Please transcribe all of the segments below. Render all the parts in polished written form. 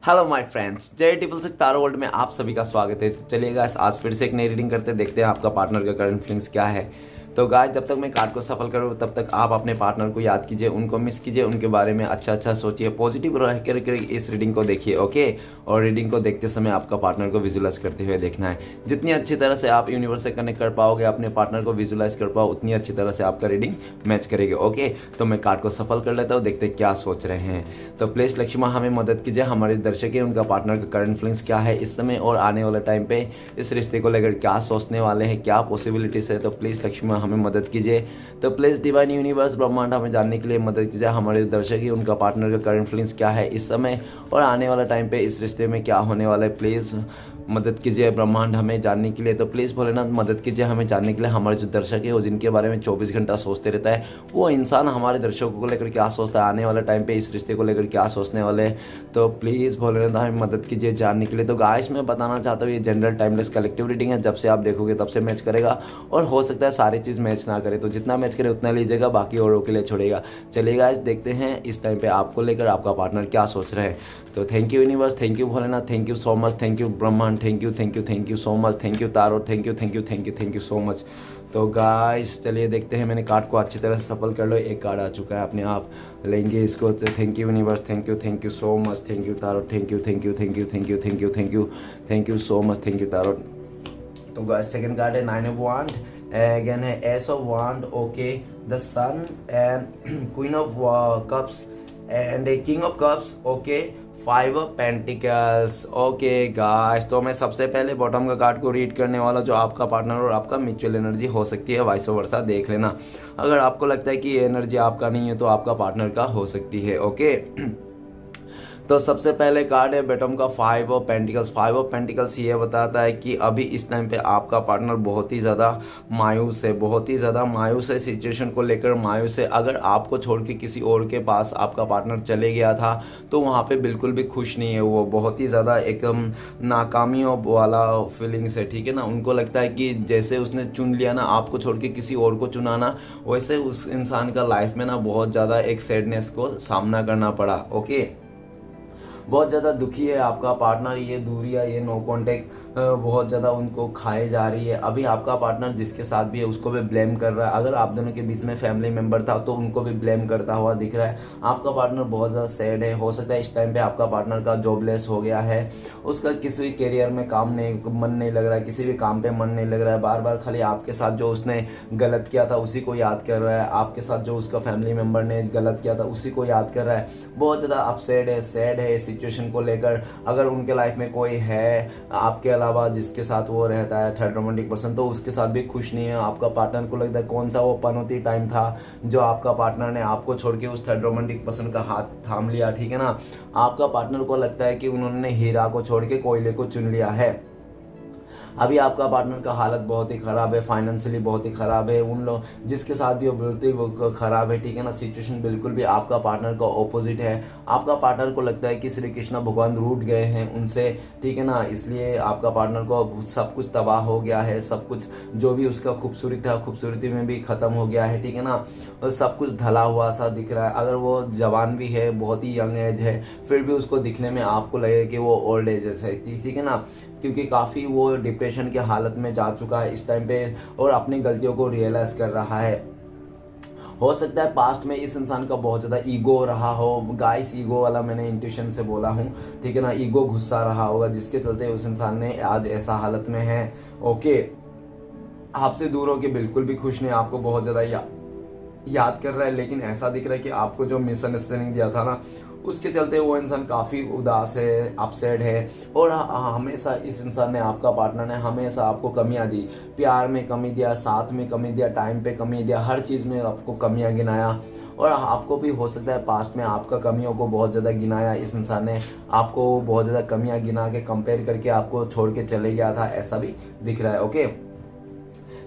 Hello my friends, जय triple six तारो world में आप सभी का स्वागत है। तो चलिए गाइस, आज फिर से एक नई रीडिंग करते देखते हैं आपका पार्टनर का करंट फीलिंग्स क्या है। तो गाइस, जब तक मैं कार्ड को सफल करूँ तब तक आप अपने पार्टनर को याद कीजिए, उनको मिस कीजिए, उनके बारे में अच्छा सोचिए, पॉजिटिव रह कर इस रीडिंग को देखिए। ओके, और रीडिंग को देखते समय आपका पार्टनर को विजुअलाइज करते हुए देखना है। जितनी अच्छी तरह से आप यूनिवर्स से कनेक्ट कर पाओगे, अपने पार्टनर को विजुअलाइज कर पाओ, उतनी अच्छी तरह से आपका रीडिंग मैच करेगी। ओके, तो मैं कार्ड को सफल कर लेता हूँ, देखते क्या सोच रहे हैं। तो प्लीज लक्ष्मा हमें मदद कीजिए, हमारे दर्शक है उनका पार्टनर का करंट फीलिंग्स क्या है इस समय और आने वाले टाइम पे इस रिश्ते को लेकर क्या सोचने वाले हैं, क्या पॉसिबिलिटीज है। तो प्लीज लक्ष्मा हमें मदद कीजिए। तो प्लीज डिवाइन यूनिवर्स ब्रह्मांड हमें जानने के लिए मदद कीजिए, हमारे दर्शक ही उनका पार्टनर का करंट फीलिंग्स क्या है इस समय और आने वाला टाइम पे इस रिश्ते में क्या होने वाला है। प्लीज मदद कीजिए ब्रह्मांड हमें जानने के लिए। तो प्लीज़ भोलेनाथ मदद कीजिए हमें जानने के लिए, हमारे जो दर्शक है वो जिनके बारे में 24 घंटा सोचते रहता है, वो इंसान हमारे दर्शकों को लेकर क्या सोचता है, आने वाले टाइम पे इस रिश्ते को लेकर क्या सोचने वाले हैं। तो प्लीज़ भोलेनाथ हमें मदद कीजिए जानने के लिए। तो गाइस, मैं बताना चाहता हूँ ये जनरल टाइमलेस कलेक्टिव रीडिंग है, जब से आप देखोगे तब से मैच करेगा और हो सकता है सारी चीज़ मैच ना करे, तो जितना मैच करे उतना लीजिएगा, बाकी औरों के लिए छोड़ेगा। चलिए गाइस, देखते हैं इस टाइम पे आपको लेकर आपका पार्टनर क्या सोच रहे हैं। तो thank you universe, thank you Bholenath, thank you so much, thank you ब्रह्मांड, thank you so much, thank you taro, thank you so much. तो गाइस चलिए देखते हैं, मैंने कार्ड को अच्छी तरह से सफल कर लो, एक कार्ड आ चुका है, अपने आप लेंगे इसको। तो thank you universe, thank you so much, thank you taro, thank you so much, thank you tarot. तो गाइस सेकंड कार्ड है 9 ऑफ वांड, अगेन है ace of wand, okay, the sun and queen of cups and king of cups, okay, 5 of pentacles. Okay guys, तो मैं सबसे पहले bottom का card को read करने वाला, जो आपका पार्टनर और आपका म्यूचुअल एनर्जी हो सकती है, वाइस वर्सा देख लेना। अगर आपको लगता है कि ये एनर्जी आपका नहीं है तो आपका पार्टनर का हो सकती है। ओके, तो सबसे पहले कार्ड है बॉटम का 5 ऑफ पेंटिकल्स। 5 ऑफ पेंटिकल्स ये बताता है कि अभी इस टाइम पे आपका पार्टनर बहुत ही ज़्यादा मायूस है, बहुत ही ज़्यादा मायूस है, सिचुएशन को लेकर मायूस है। अगर आपको छोड़ के किसी और के पास आपका पार्टनर चले गया था तो वहाँ पे बिल्कुल भी खुश नहीं है, वो बहुत ही ज़्यादा एकदम नाकामियों वाला फीलिंग्स है, ठीक है ना। उनको लगता है कि जैसे उसने चुन लिया ना, आपको छोड़ के किसी और को चुना ना, वैसे उस इंसान का लाइफ में ना बहुत ज़्यादा एक सैडनेस को सामना करना पड़ा। ओके, बहुत ज़्यादा दुखी है आपका पार्टनर, ये दूरियां, ये नो कांटेक्ट बहुत ज़्यादा उनको खाए जा रही है। अभी आपका पार्टनर जिसके साथ भी है उसको भी ब्लेम कर रहा है, अगर आप दोनों के बीच में फैमिली मेंबर था तो उनको भी ब्लेम करता हुआ दिख रहा है। आपका पार्टनर बहुत ज़्यादा सैड है, हो सकता है इस टाइम पे आपका पार्टनर का जॉबलेस हो गया है, उसका किसी भी करियर में मन नहीं लग रहा है, किसी भी काम पे मन नहीं लग रहा है, बार बार खाली आपके साथ जो उसने गलत किया था उसी को याद कर रहा है, आपके साथ जो उसका फैमिली मेंबर ने गलत किया था उसी को याद कर रहा है, बहुत ज़्यादा अपसेट है, सैड है सिचुएशन को लेकर। अगर उनके लाइफ में कोई है आपके अलावा जिसके साथ वो रहता है थर्ड रोमांटिक पर्सन, तो उसके साथ भी खुश नहीं है। आपका पार्टनर को लगता है कौन सा वो पनौती टाइम था जो आपका पार्टनर ने आपको छोड़ के उस थर्ड रोमांटिक पर्सन का हाथ थाम लिया, ठीक है ना। आपका पार्टनर को लगता है कि उन्होंने हीरा को छोड़ के कोयले को चुन लिया है। अभी आपका पार्टनर का हालत बहुत ही ख़राब है, फाइनेंशियली बहुत ही ख़राब है, उन लोग जिसके साथ भी बहुत ही ख़राब है, ठीक है ना। सिचुएशन बिल्कुल भी आपका पार्टनर का ऑपोजिट है। आपका पार्टनर को लगता है कि श्री कृष्ण भगवान रूठ गए हैं उनसे, ठीक है ना, इसलिए आपका पार्टनर को सब कुछ तबाह हो गया है, सब कुछ जो भी उसका खूबसूरती था खूबसूरती में भी ख़त्म हो गया है, ठीक है ना, और सब कुछ ढला हुआ सा दिख रहा है। अगर वो जवान भी है, बहुत ही यंग एज है, फिर भी उसको दिखने में आपको लगेगा कि वो ओल्ड एज है, ठीक है ना, क्योंकि काफ़ी वो डिप्रेशन की हालत में जा चुका है इस टाइम पे और अपनी गलतियों को रियलाइज कर रहा है। हो सकता है पास्ट में इस इंसान का बहुत ज़्यादा ईगो रहा हो, गाइस ईगो वाला मैंने इंट्यूशन से बोला हूँ, ठीक है ना, ईगो गुस्सा रहा होगा जिसके चलते उस इंसान ने आज ऐसा हालत में है। ओके, आपसे दूर होके बिल्कुल भी खुश नहीं, आपको बहुत ज़्यादा याद कर रहा है, लेकिन ऐसा दिख रहा है कि आपको जो मिसअंडरस्टैंडिंग दिया था ना उसके चलते वो इंसान काफ़ी उदास है, अपसेट है। और हमेशा इस इंसान ने, आपका पार्टनर ने हमेशा आपको कमियां दी, प्यार में कमी दिया, साथ में कमी दिया, टाइम पे कमी दिया, हर चीज़ में आपको कमियां गिनाया। और आपको भी हो सकता है पास्ट में आपका कमियों को बहुत ज़्यादा गिनाया, इस इंसान ने आपको बहुत ज़्यादा कमियां गिना के कंपेयर करके आपको छोड़ के चले गया था, ऐसा भी दिख रहा है। ओके,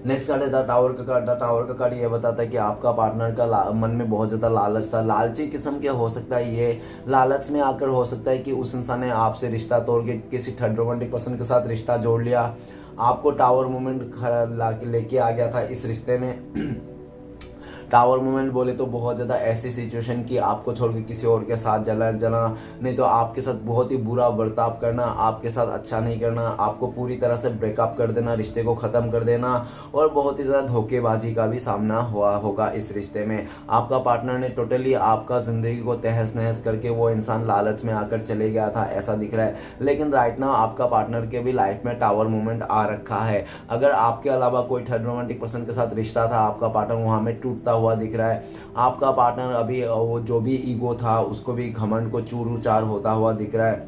नेक्स्ट कार्ड है द टावर का कार्ड। द टावर का कार्ड ये बताता है कि आपका पार्टनर का मन में बहुत ज़्यादा लालच था, लालची किस्म के हो सकता है, ये लालच में आकर हो सकता है कि उस इंसान ने आपसे रिश्ता तोड़ के किसी थर्ड रोमांटिक पर्सन के साथ रिश्ता जोड़ लिया, आपको टावर मूवमेंट लेके आ गया था इस रिश्ते में। टावर मूवमेंट बोले तो बहुत ज़्यादा ऐसी सिचुएशन कि आपको छोड़ के किसी और के साथ जला जाना, नहीं तो आपके साथ बहुत ही बुरा बर्ताव करना, आपके साथ अच्छा नहीं करना, आपको पूरी तरह से ब्रेकअप कर देना, रिश्ते को ख़त्म कर देना, और बहुत ही ज़्यादा धोखेबाजी का भी सामना हुआ होगा इस रिश्ते में। आपका पार्टनर ने टोटली आपका ज़िंदगी को तहस नहस करके वो इंसान लालच में आकर चले गया था, ऐसा दिख रहा है। लेकिन राइट नाउ आपका पार्टनर के भी लाइफ में टावर मूवमेंट आ रखा है। अगर आपके अलावा कोई थर्ड रोमांटिक पर्सन के साथ रिश्ता था, आपका पार्टनर वहाँ में टूटता हुआ दिख रहा है। आपका पार्टनर अभी वो जो भी ईगो था उसको भी घमंड को चूर उचार होता हुआ दिख रहा है।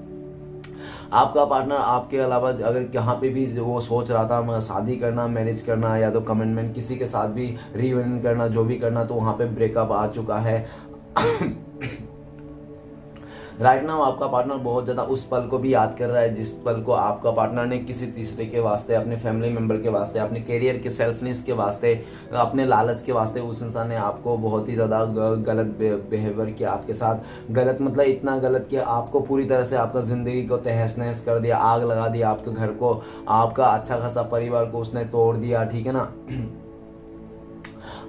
आपका पार्टनर आपके अलावा अगर यहाँ पे भी वो सोच रहा था शादी करना, मैरिज करना, या तो कमिटमेंट किसी के साथ भी रीयूनियन करना, जो भी करना, तो वहाँ पे ब्रेकअप आ चुका है। राइट नाउ आपका पार्टनर बहुत ज़्यादा उस पल को भी याद कर रहा है जिस पल को आपका पार्टनर ने किसी तीसरे के वास्ते, अपने फैमिली मेंबर के वास्ते, अपने करियर के सेल्फनेस के वास्ते, अपने लालच के वास्ते, उस इंसान ने आपको बहुत ही ज़्यादा गलत बिहेवियर किया आपके साथ। गलत मतलब इतना गलत कि आपको पूरी तरह से आपका ज़िंदगी को तहस नहस कर दिया, आग लगा दिया आपके घर को, आपका अच्छा खासा परिवार को उसने तोड़ दिया, ठीक है ना।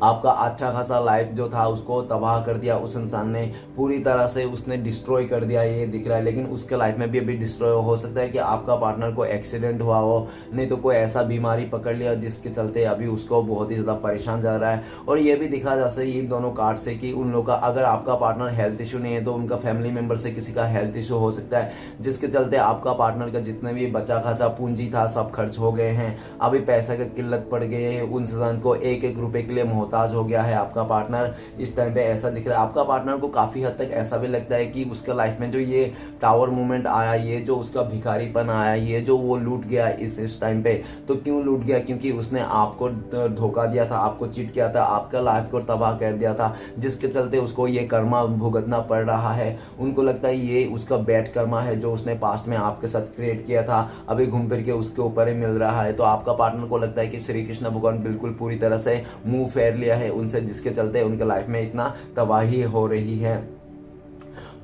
आपका अच्छा खासा लाइफ जो था उसको तबाह कर दिया उस इंसान ने, पूरी तरह से उसने डिस्ट्रॉय कर दिया, ये दिख रहा है। लेकिन उसके लाइफ में भी अभी डिस्ट्रॉय हो सकता है कि आपका पार्टनर को एक्सीडेंट हुआ हो, नहीं तो कोई ऐसा बीमारी पकड़ लिया जिसके चलते अभी उसको बहुत ही ज़्यादा परेशान जा रहा है। और ये भी दिखा जा सकता है इन दोनों कार्ड से कि उन लोग का, अगर आपका पार्टनर हेल्थ इशू नहीं है तो उनका फैमिली मेम्बर से किसी का हेल्थ इशू हो सकता है, जिसके चलते आपका पार्टनर का जितने भी बचा खासा पूंजी था सब खर्च हो गए हैं। अभी पैसे की किल्लत पड़ गई है, उन इंसान को एक एक रुपए के लिए मोहताज हो गया है आपका पार्टनर। इस टाइम पे ऐसा दिख रहा है आपका पार्टनर को काफी हद तक ऐसा भी लगता है कि उसका लाइफ में जो ये टावर मूवमेंट आया, ये जो उसका भिखारीपन आया, ये जो वो लूट गया इस टाइम पे, तो क्यों लूट गया? क्योंकि उसने आपको धोखा दिया था, आपको चीट किया था, आपका लाइफ को तबाह कर दिया था, जिसके चलते उसको ये कर्मा भुगतना पड़ रहा है। उनको लगता है ये उसका बैड कर्मा है जो उसने पास्ट में आपके साथ क्रिएट किया था, अभी घूम फिर के उसके ऊपर ही मिल रहा है। तो आपका पार्टनर को लगता है कि श्री कृष्ण भगवान बिल्कुल पूरी तरह से मुंह फेर लिया है उनसे, जिसके चलते उनके लाइफ में इतना तबाही हो रही है।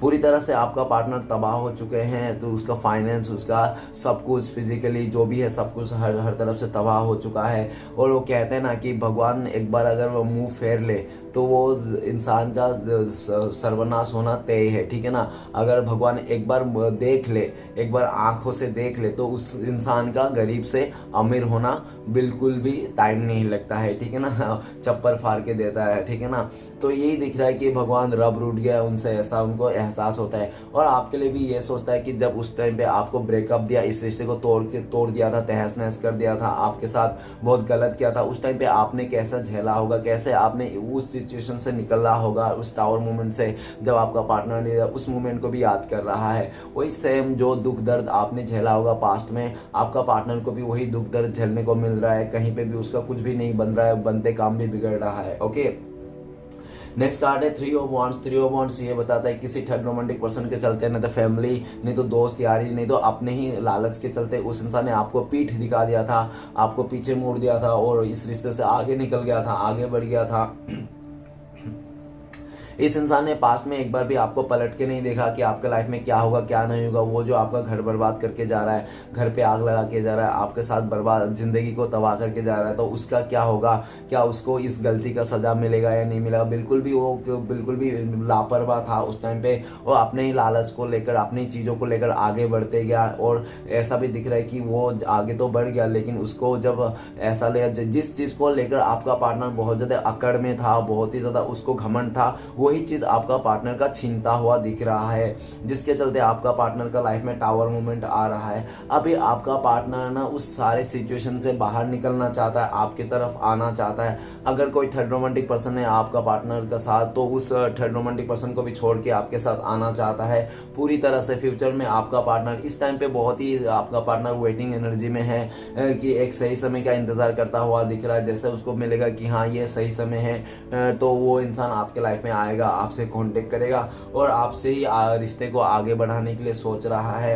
पूरी तरह से आपका पार्टनर तबाह हो चुके हैं, तो उसका फाइनेंस, उसका सब कुछ, फिजिकली जो भी है सब कुछ हर तरफ से तबाह हो चुका है। और वो कहते हैं ना कि भगवान एक बार अगर वो मुंह फेर ले तो वो इंसान का सर्वनाश होना तय है, ठीक है ना। अगर भगवान एक बार देख ले, एक बार आंखों से देख ले, तो उस इंसान का गरीब से अमीर होना बिल्कुल भी टाइम नहीं लगता है, ठीक है ना। चप्पल फाड़ के देता है, ठीक है ना। तो यही दिख रहा है कि भगवान रब रूठ गया उनसे, ऐसा उनको एहसास होता है। और आपके लिए भी ये सोचता है कि जब उस टाइम पे आपको ब्रेकअप दिया, इस रिश्ते को तोड़ दिया था, तहस नहस कर दिया था, आपके साथ बहुत गलत किया था, उस टाइम पे आपने कैसा झेला होगा, कैसे आपने उस सिचुएशन से निकला होगा, उस टावर मोमेंट से, जब आपका पार्टनर ने उस मोमेंट को भी याद कर रहा है। वही सेम जो दुख दर्द आपने झेला होगा पास्ट में, आपका पार्टनर को भी वही दुख दर्द झेलने को मिल रहा है। कहीं पे भी उसका कुछ भी नहीं बन रहा है, बनते काम भी बिगड़ रहा है। ओके, नेक्स्ट कार्ड है three of wands. Three of wands ये बताता है किसी थर्ड रोमांटिक पर्सन के चलते, नहीं तो फैमिली, नहीं तो दोस्त यारी, नहीं तो अपने ही लालच के चलते उस इंसान ने आपको पीठ दिखा दिया था, आपको पीछे मोड़ दिया था और इस रिश्ते से आगे निकल गया था, आगे बढ़ गया था। इस इंसान ने पास्ट में एक बार भी आपको पलट के नहीं देखा कि आपके लाइफ में क्या होगा क्या नहीं होगा। वो जो आपका घर बर्बाद करके जा रहा है, घर पे आग लगा के जा रहा है, आपके साथ बर्बाद जिंदगी को तबाह करके जा रहा है, तो उसका क्या होगा? क्या उसको इस गलती का सजा मिलेगा या नहीं मिलेगा? बिल्कुल भी लापरवाह था उस टाइम पे। वो अपने ही लालच को लेकर, अपनी चीज़ों को लेकर आगे बढ़ते गया। और ऐसा भी दिख रहा है कि वो आगे तो बढ़ गया, लेकिन उसको जब ऐसा ले, जिस चीज़ को लेकर आपका पार्टनर बहुत ज़्यादा अकड़ में था, बहुत ही ज़्यादा उसको घमंड था, वही चीज आपका पार्टनर का छीनता हुआ दिख रहा है, जिसके चलते आपका पार्टनर का लाइफ में टावर मूवमेंट आ रहा है। अभी आपका पार्टनर ना उस सारे सिचुएशन से बाहर निकलना चाहता है, आपकी तरफ आना चाहता है। अगर कोई थर्ड रोमांटिक पर्सन है आपका पार्टनर का साथ, तो उस थर्ड रोमांटिक पर्सन को भी छोड़ के आपके साथ आना चाहता है पूरी तरह से। फ्यूचर में आपका पार्टनर इस टाइम पे बहुत ही, आपका पार्टनर वेटिंग एनर्जी में है कि एक सही समय का इंतजार करता हुआ दिख रहा है। जैसे उसको मिलेगा कि हाँ ये सही समय है, तो वो इंसान आपके लाइफ में आएगा, आपसे कांटेक्ट करेगा और आपसे ही रिश्ते को आगे बढ़ाने के लिए सोच रहा है।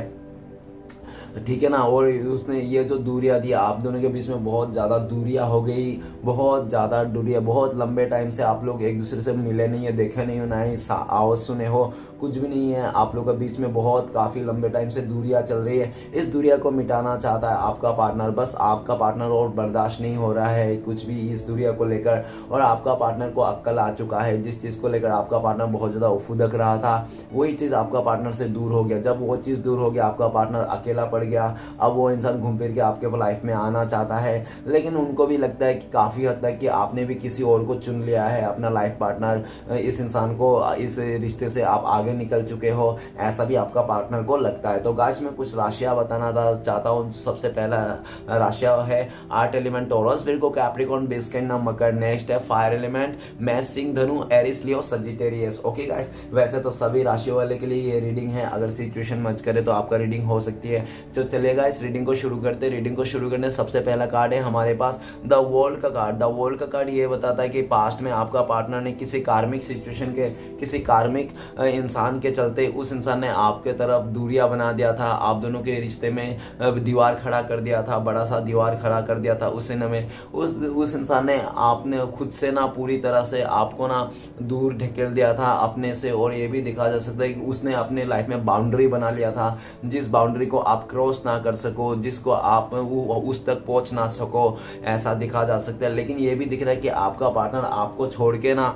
ठीक है ना। और उसने ये जो दूरियां दी आप दोनों के बीच में, बहुत ज़्यादा दूरियां हो गई, बहुत ज़्यादा दूरियां, बहुत लंबे टाइम से आप लोग एक दूसरे से मिले नहीं है, देखे नहीं हो, ना ही आवाज़ सुने हो, कुछ भी नहीं है आप लोग के बीच में, बहुत काफ़ी लंबे टाइम से दूरियां चल रही है। इस दूरिया को मिटाना चाहता है आपका पार्टनर, बस आपका पार्टनर और बर्दाश्त नहीं हो रहा है कुछ भी इस दूरिया को लेकर, और आपका पार्टनर को अक्ल आ चुका है। जिस चीज़ को लेकर आपका पार्टनर बहुत ज़्यादा फुदक रहा था, वही चीज़ आपका पार्टनर से दूर हो गया। जब वो चीज़ दूर हो गया, आपका पार्टनर अकेला पड़ गया। अब वो इंसान घूम फिर के आपके लाइफ में आना चाहता है, लेकिन उनको भी लगता है कि काफ़ी हद तक कि आपने भी किसी और को चुन लिया है अपना लाइफ पार्टनर, इस इंसान को, इस रिश्ते से आप आगे निकल चुके हो, ऐसा भी आपका पार्टनर को लगता है। तो गाइस मैं कुछ राशियां बताना चाहता हूँ। सबसे पहला राशिया है earth element Taurus, Virgo, Capricorn, बिस्कट, मकर। नेक्स्ट है फायर एलिमेंट मेष, सिंह, धनु, Aries, Leo, Sagittarius. Okay guys, वैसे तो सभी राशियों वाले के लिए ये रीडिंग है, अगर सिचुएशन मैच करे तो आपका रीडिंग हो सकती है। तो चलिएगा इस रीडिंग को शुरू करते। रीडिंग को शुरू करने सबसे पहला कार्ड है हमारे पास द वर्ल्ड का कार्ड। द वर्ल्ड का कार्ड ये बताता है कि पास्ट में आपका पार्टनर ने किसी कार्मिक सिचुएशन के, किसी कार्मिक इंसान के चलते उस इंसान ने आपके तरफ दूरियां बना दिया था, आप दोनों के रिश्ते में दीवार खड़ा कर दिया था, बड़ा सा दीवार खड़ा कर दिया था उस समय में। उस इंसान ने आपने खुद से ना पूरी तरह से आपको ना दूर ढकेल दिया था अपने से, और ये भी देखा जा सकता है कि उसने अपने लाइफ में बाउंड्री बना लिया था, जिस बाउंड्री को आप क्रॉस ना कर सको, जिसको आप उस तक पहुंच ना सको, ऐसा दिखा जा सकता है। लेकिन ये भी दिख रहा है कि आपका पार्टनर आपको छोड़ के ना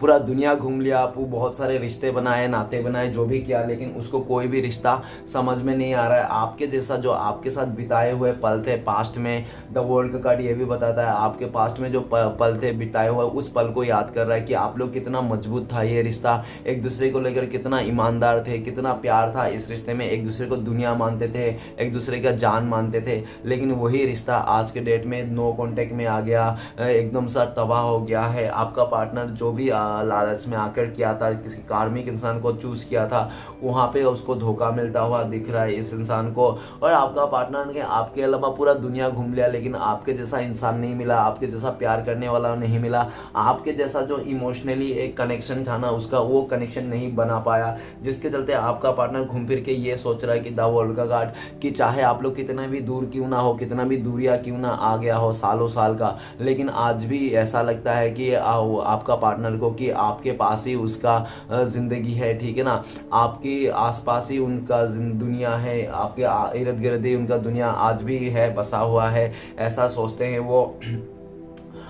पूरा दुनिया घूम लिया, आप बहुत सारे रिश्ते बनाए, नाते बनाए, जो भी किया, लेकिन उसको कोई भी रिश्ता समझ में नहीं आ रहा है। आपके जैसा जो आपके साथ बिताए हुए पल थे पास्ट में, द वर्ल्ड का कार्ड ये भी बताता है आपके पास्ट में जो पल थे बिताए हुए, उस पल को याद कर रहा है कि आप लोग कितना मजबूत था ये रिश्ता, एक दूसरे को लेकर कितना ईमानदार थे, कितना प्यार था इस रिश्ते में, एक दूसरे को दुनिया मानते थे, एक दूसरे का जान मानते थे। लेकिन वही रिश्ता आज के डेट में नो कॉन्टेक्ट में आ गया, एकदम सा तबाह हो गया है। आपका पार्टनर जो भी लालच में आकर किया था, किसी कार्मिक इंसान को चूज किया था, वहां पे उसको धोखा मिलता हुआ दिख रहा है इस इंसान को। और आपका पार्टनर ने आपके अलावा पूरा दुनिया घूम लिया, लेकिन आपके जैसा इंसान नहीं मिला, आपके जैसा प्यार करने वाला नहीं मिला, आपके जैसा जो इमोशनली एक कनेक्शन था ना, उसका वो कनेक्शन नहीं बना पाया, जिसके चलते आपका पार्टनर घूम फिर के ये सोच रहा है कि द वर्ल्ड का कार्ड, कि चाहे आप लोग कितना भी दूर क्यों ना हो, कितना भी दूरिया क्यों ना आ गया हो सालों साल का, लेकिन आज भी ऐसा लगता है कि आपका पार्टनर को कि आपके पास ही उसका जिंदगी है, ठीक है ना, आपके आसपास ही उनका दुनिया है, आपके इर्द गिर्द ही उनका दुनिया आज भी है, बसा हुआ है, ऐसा सोचते हैं वो।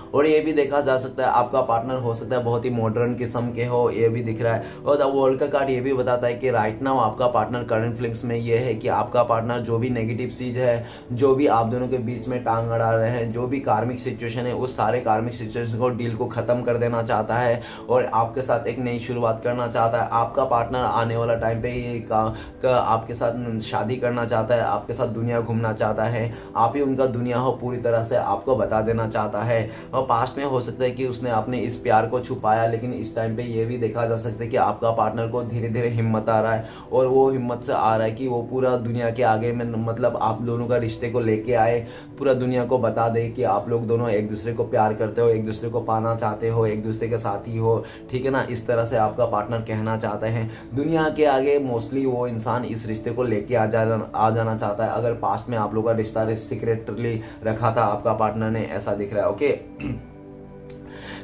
और ये भी देखा जा सकता है आपका पार्टनर हो सकता है बहुत ही मॉडर्न किस्म के हो, ये भी दिख रहा है। और द वर्ल्ड का कार्ड ये भी बताता है कि राइट नाउ आपका पार्टनर करंट फीलिंग्स में ये है कि आपका पार्टनर जो भी नेगेटिव चीज है, जो भी आप दोनों के बीच में टांग अड़ा रहे हैं, जो भी कार्मिक सिचुएशन है, उस सारे कार्मिक सिचुएशन को, डील को खत्म कर देना चाहता है और आपके साथ एक नई शुरुआत करना चाहता है। आपका पार्टनर आने वाला टाइम पे ये आपके साथ शादी करना चाहता है, आपके साथ दुनिया घूमना चाहता है, आप ही उनका दुनिया हो, पूरी तरह से आपको बता देना चाहता है। और पास्ट में हो सकता है कि उसने अपने इस प्यार को छुपाया, लेकिन इस टाइम पे ये भी देखा जा सकता है कि आपका पार्टनर को धीरे धीरे हिम्मत आ रहा है, और वो हिम्मत से आ रहा है कि वो पूरा दुनिया के आगे में, मतलब आप दोनों का रिश्ते को लेके आए, पूरा दुनिया को बता दे कि आप लोग दोनों एक दूसरे को प्यार करते हो, एक दूसरे को पाना चाहते हो, एक दूसरे के साथी हो, ठीक है ना। इस तरह से आपका पार्टनर कहना चाहते हैं दुनिया के आगे। मोस्टली वो इंसान इस रिश्ते को लेके आ जाना चाहता है। अगर पास्ट में आप लोग का रिश्ता सीक्रेटली रखा था आपका पार्टनर ने, ऐसा दिख रहा है। ओके,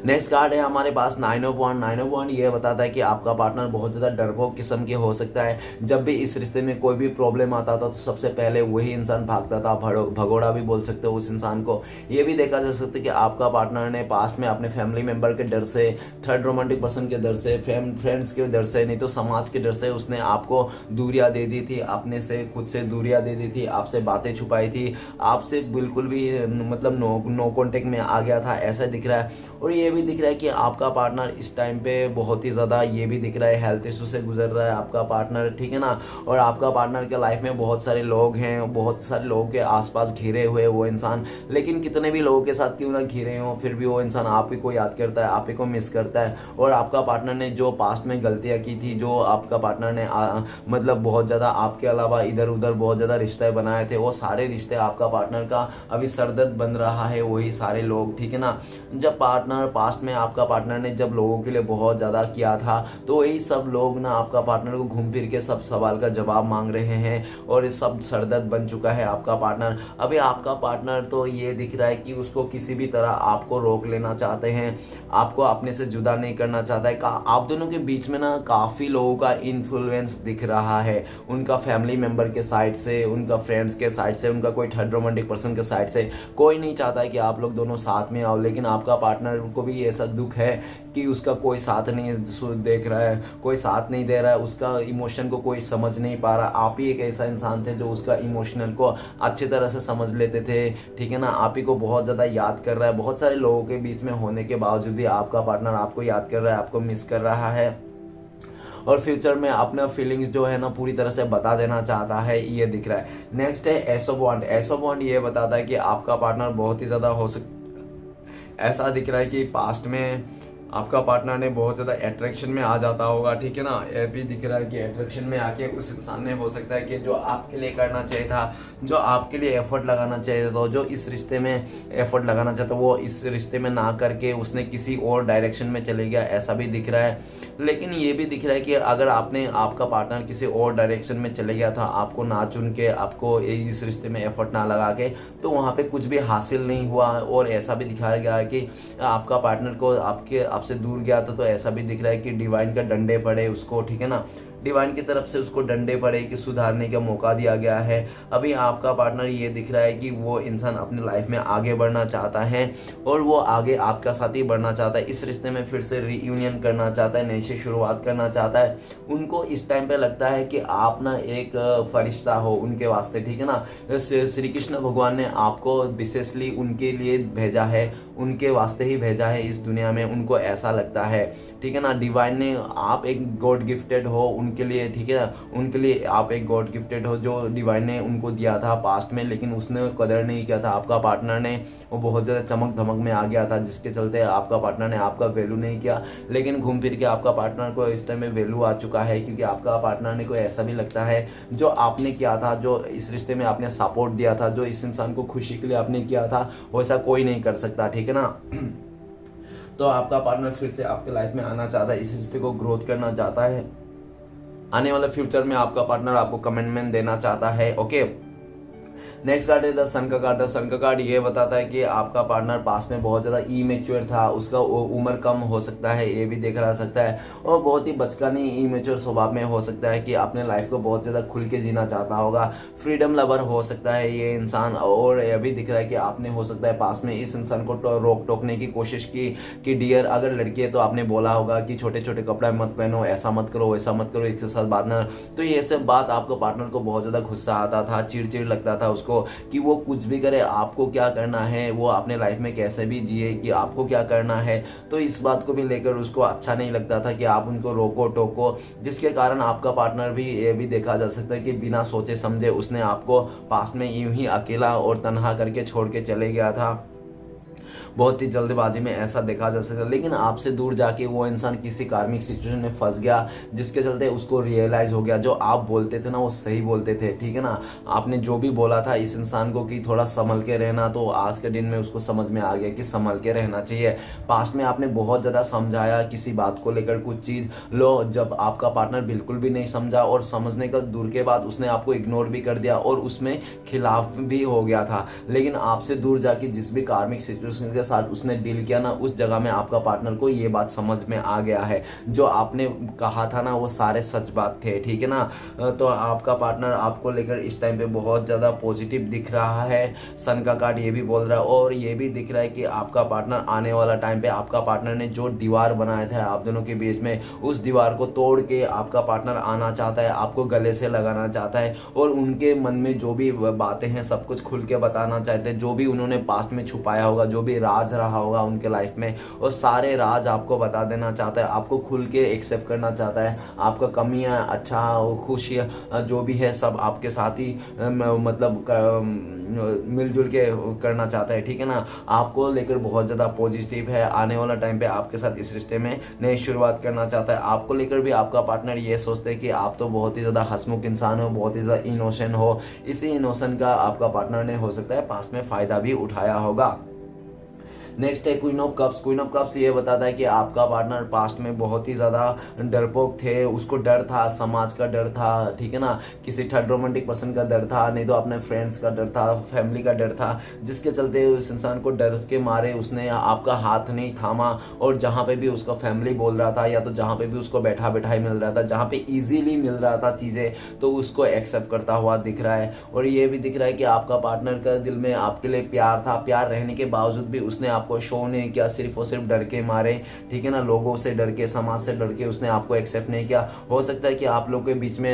नेक्स्ट कार्ड है हमारे पास 9 ऑफ वांड। 9 ऑफ वांड ये बताता है कि आपका पार्टनर बहुत ज़्यादा डरपोक किस्म के हो सकता है। जब भी इस रिश्ते में कोई भी प्रॉब्लम आता था तो सबसे पहले वही इंसान भागता था, भगोड़ा भी बोल सकते हो उस इंसान को। ये भी देखा जा सकता है कि आपका पार्टनर ने पास्ट में अपने फैमिली मेंबर के डर से, थर्ड रोमांटिक पर्सन के डर से, फ्रेंड्स के डर से, नहीं तो समाज के डर से उसने आपको दूरियां दे दी थी, अपने से खुद से दूरियां दे दी थी, आपसे बातें छुपाई थी, आपसे बिल्कुल भी मतलब नो कॉन्टेक्ट में आ गया था, ऐसा दिख रहा है। और ये भी दिख रहा है कि आपका पार्टनर इस टाइम पे बहुत ही ज़्यादा, ये भी दिख रहा है, हेल्थ इशू से गुजर रहा है आपका पार्टनर, ठीक है ना। और आपका पार्टनर के लाइफ में बहुत सारे लोग हैं, बहुत सारे लोगों के आसपास घिरे हुए वो इंसान, लेकिन कितने भी लोगों के साथ क्यों ना घिरे हों, फिर भी वो इंसान आप ही को याद करता है, आप ही को मिस करता है। और आपका पार्टनर ने जो पास्ट में गलतियाँ की थी, जो आपका पार्टनर ने मतलब बहुत ज़्यादा आपके अलावा इधर उधर बहुत ज़्यादा रिश्ते बनाए थे, वो सारे रिश्ते आपका पार्टनर का अभी सरदर्द बन रहा है, वही सारे लोग, ठीक है ना। जब पार्टनर पास्ट में आपका पार्टनर ने जब लोगों के लिए बहुत ज़्यादा किया था, तो वही सब लोग ना आपका पार्टनर को घूम फिर के सब सवाल का जवाब मांग रहे हैं और ये सब सरदर्द बन चुका है आपका पार्टनर। अभी आपका पार्टनर तो ये दिख रहा है कि उसको किसी भी तरह आपको रोक लेना चाहते हैं, आपको अपने से जुदा नहीं करना चाहता है। आप दोनों के बीच में ना काफ़ी लोगों का इन्फ्लुएंस दिख रहा है, उनका फैमिली मेंबर के साइड से, उनका फ्रेंड्स के साइड से, उनका कोई थर्ड रोमांटिक पर्सन के साइड से। कोई नहीं चाहता है कि आप लोग दोनों साथ में आओ, लेकिन आपका पार्टनर को भी ऐसा दुख है कि उसका कोई साथ नहीं देख रहा है, कोई साथ नहीं दे रहा है, उसका इमोशन को कोई समझ नहीं पा रहा। आप ही एक ऐसा इंसान थे जो उसका इमोशनल को अच्छी तरह से समझ लेते थे, ठीक है ना। आप ही को बहुत ज़्यादा याद कर रहा है, बहुत सारे लोगों के बीच में होने के बावजूद भी आपका पार्टनर आपको याद कर रहा है, आपको मिस कर रहा है और फ्यूचर में अपना फीलिंग्स जो है ना पूरी तरह से बता देना चाहता है, ये दिख रहा है। नेक्स्ट है एस ऑफ वांड। एस ऑफ वांड ये बताता है कि आपका पार्टनर बहुत ही ज़्यादा ऐसा दिख रहा है कि पास्ट में आपका पार्टनर ने बहुत ज़्यादा अट्रैक्शन में आ जाता होगा, ठीक है ना। ये भी दिख रहा है कि अट्रैक्शन में आके उस इंसान ने हो सकता है कि जो आपके लिए करना चाहिए था, जो आपके लिए एफर्ट लगाना चाहिए था, जो इस रिश्ते में एफर्ट लगाना चाहता वो इस रिश्ते में ना करके उसने किसी और डायरेक्शन में चले गया, ऐसा भी दिख रहा है। लेकिन ये भी दिख रहा है कि अगर आपका पार्टनर किसी और डायरेक्शन में चले गया था, आपको ना चुन के, आपको इस रिश्ते में एफर्ट ना लगा के, तो वहाँ पे कुछ भी हासिल नहीं हुआ। और ऐसा भी दिखाया गया है कि आपका पार्टनर को आपसे दूर गया तो ऐसा भी दिख रहा है कि डिवाइन का डंडे पड़े उसको, ठीक है ना। डिवाइन की तरफ से उसको डंडे पड़े कि सुधारने का मौका दिया गया है। अभी आपका पार्टनर ये दिख रहा है कि वो इंसान अपनी लाइफ में आगे बढ़ना चाहता है और वो आगे आपका साथी बढ़ना चाहता है, इस रिश्ते में फिर से रीयूनियन करना चाहता है, नई से शुरुआत करना चाहता है। उनको इस टाइम पे लगता है कि आप ना एक फरिश्ता हो उनके वास्ते, ठीक है ना। श्री कृष्ण भगवान ने आपको विशेषली उनके लिए भेजा है, उनके वास्ते ही भेजा है इस दुनिया में, उनको ऐसा लगता है, ठीक है ना। डिवाइन ने, आप एक गॉड गिफ्टेड हो उनके लिए, ठीक है ना। उनके लिए आप एक गॉड गिफ्टेड हो जो डिवाइन ने उनको दिया था पास्ट में, लेकिन उसने कदर नहीं किया था आपका पार्टनर ने। वो बहुत ज़्यादा चमक धमक में आ गया था, जिसके चलते आपका पार्टनर ने आपका वैल्यू नहीं किया। लेकिन घूम फिर के आपका पार्टनर को इस टाइम में वैल्यू आ चुका है, क्योंकि आपका पार्टनर ने को ऐसा भी लगता है जो आपने किया था, जो इस रिश्ते में आपने सपोर्ट दिया था, जो इस इंसान को खुशी के लिए आपने किया था, वैसा कोई नहीं कर सकता, ठीक है ना। तो आपका पार्टनर फिर से आपके लाइफ में आना चाहता है, इस रिश्ते को ग्रोथ करना चाहता है। आने वाले फ्यूचर में आपका पार्टनर आपको कमिटमेंट देना चाहता है, ओके। नेक्स्ट कार्ड है द सन का कार्ड। द सन का कार्ड ये बताता है कि आपका पार्टनर पास में बहुत ज़्यादा इमेच्योर था, उसका उम्र कम हो सकता है, ये भी देखा जा सकता है, और बहुत ही बचकानी इमेच्योर स्वभाव में हो सकता है कि अपने लाइफ को बहुत ज़्यादा खुल के जीना चाहता होगा। फ्रीडम लवर हो सकता है ये इंसान। और यह भी दिख रहा है कि आपने हो सकता है पास में इस इंसान को रोक टोकने की कोशिश की कि डियर, अगर लड़की है तो आपने बोला होगा कि छोटे छोटे कपड़े मत पहनो, ऐसा मत करो, वैसा मत करो, इसके साथ बात ना। तो ये सब बात आपको पार्टनर को बहुत ज़्यादा गुस्सा आता था, चिड़चिड़ लगता था उसको कि वो कुछ भी करे, आपको क्या करना है, वो अपने लाइफ में कैसे भी जिए, कि आपको क्या करना है। तो इस बात को भी लेकर उसको अच्छा नहीं लगता था कि आप उनको रोको टोको, जिसके कारण आपका पार्टनर भी, ये भी देखा जा सकता है कि बिना सोचे समझे उसने आपको पास में यूं ही अकेला और तन्हा करके छोड़ के चले गया था। बहुत ही जल्दबाजी में ऐसा देखा जा सकता है। लेकिन आपसे दूर जाके वो इंसान किसी कार्मिक सिचुएशन में फंस गया, जिसके चलते उसको रियलाइज हो गया जो आप बोलते थे ना वो सही बोलते थे, ठीक है ना। आपने जो भी बोला था इस इंसान को कि थोड़ा संभल के रहना, तो आज के दिन में उसको समझ में आ गया कि संभल के रहना चाहिए। पास्ट में आपने बहुत ज़्यादा समझाया किसी बात को लेकर कुछ चीज़, लो जब आपका पार्टनर बिल्कुल भी नहीं समझा, और समझने का दूर के बाद उसने आपको इग्नोर भी कर दिया और उसमें खिलाफ भी हो गया था। लेकिन आपसे दूर जाके जिस भी कार्मिक सिचुएशन के साथ उसने डील किया ना, उस जगह में आपका पार्टनर को ये बात समझ में आ गया है, जो आपने कहा था ना वो सारे सच बात थे, ठीक है ना। तो आपका पार्टनर आपको लेकर इस टाइम पे बहुत ज़्यादा पॉजिटिव दिख रहा है। सन का कार्ड ये भी बोल रहा है, और ये भी दिख रहा है कि आपका पार्टनर आने वाला टाइम पे, आपका पार्टनर ने जो दीवार बनाया था आप दोनों के बीच में, उस दीवार को तोड़ के आपका पार्टनर आना चाहता है, आपको गले से लगाना चाहता है, और उनके मन में जो भी बातें हैं सब कुछ खुल के बताना चाहते हैं, जो भी उन्होंने पास्ट में छुपाया होगा, जो भी राज रहा होगा उनके लाइफ में, और सारे राज आपको बता देना चाहता है, आपको खुल के एक्सेप्ट करना चाहता है। आपका कमियां, अच्छा खुशियां जो भी है सब आपके साथ ही मतलब मिलजुल के करना चाहता है, ठीक है ना। आपको लेकर बहुत ज़्यादा पॉजिटिव है, आने वाला टाइम पे आपके साथ इस रिश्ते में नई शुरुआत करना चाहता है। आपको लेकर भी आपका पार्टनर ये सोचते हैं कि आप तो बहुत ही ज़्यादा हंसमुख इंसान हो, बहुत ही ज़्यादा इनोसेंट हो। इसी इनोसेंट का आपका पार्टनर ने हो सकता है पास्ट में फ़ायदा भी उठाया होगा। नेक्स्ट है queen of cups. Queen of cups ये बताता है कि आपका पार्टनर पास्ट में बहुत ही ज्यादा डरपोक थे, उसको डर था, समाज का डर था, ठीक है ना, किसी थर्ड रोमांटिक पर्सन का डर था, नहीं तो अपने फ्रेंड्स का डर था, फैमिली का डर था, जिसके चलते उस इंसान को डर के मारे उसने आपका हाथ नहीं थामा, और जहां पे भी उसका फैमिली बोल रहा था या तो जहां पे भी उसको बैठा बैठाई मिल रहा था, जहां पे इजीली मिल रहा था चीजें, तो उसको एक्सेप्ट करता हुआ दिख रहा है। और ये भी दिख रहा है कि आपका पार्टनर का दिल में आपके लिए प्यार था, प्यार रहने के बावजूद भी उसने आपको शो नहीं किया, सिर्फ और सिर्फ डर के मारे, ठीक है ना, लोगों से डर के, समाज से डर के उसने आपको एक्सेप्ट नहीं किया। हो सकता है कि आप लोग के बीच में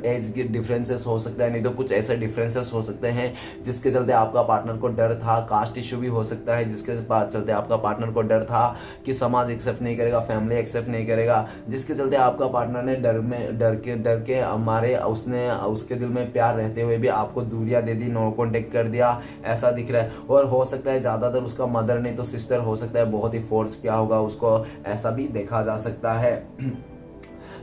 एज डिफरेंसेस हो सकता है, नहीं तो कुछ ऐसे डिफरेंसेस हो सकते हैं जिसके चलते आपका पार्टनर को डर था। कास्ट इशू भी हो सकता है जिसके चलते आपका पार्टनर को डर था कि समाज एक्सेप्ट नहीं करेगा, फैमिली एक्सेप्ट नहीं करेगा, जिसके चलते आपका पार्टनर ने डर के मारे उसने उसके दिल में प्यार रहते हुए भी आपको दूरियां दे दी, नो कॉन्टेक्ट कर दिया, ऐसा दिख रहा है। और हो सकता है ज्यादातर उसका मदर नहीं तो सिस्टर हो सकता है, बहुत ही फोर्स किया होगा उसको, ऐसा भी देखा जा सकता है।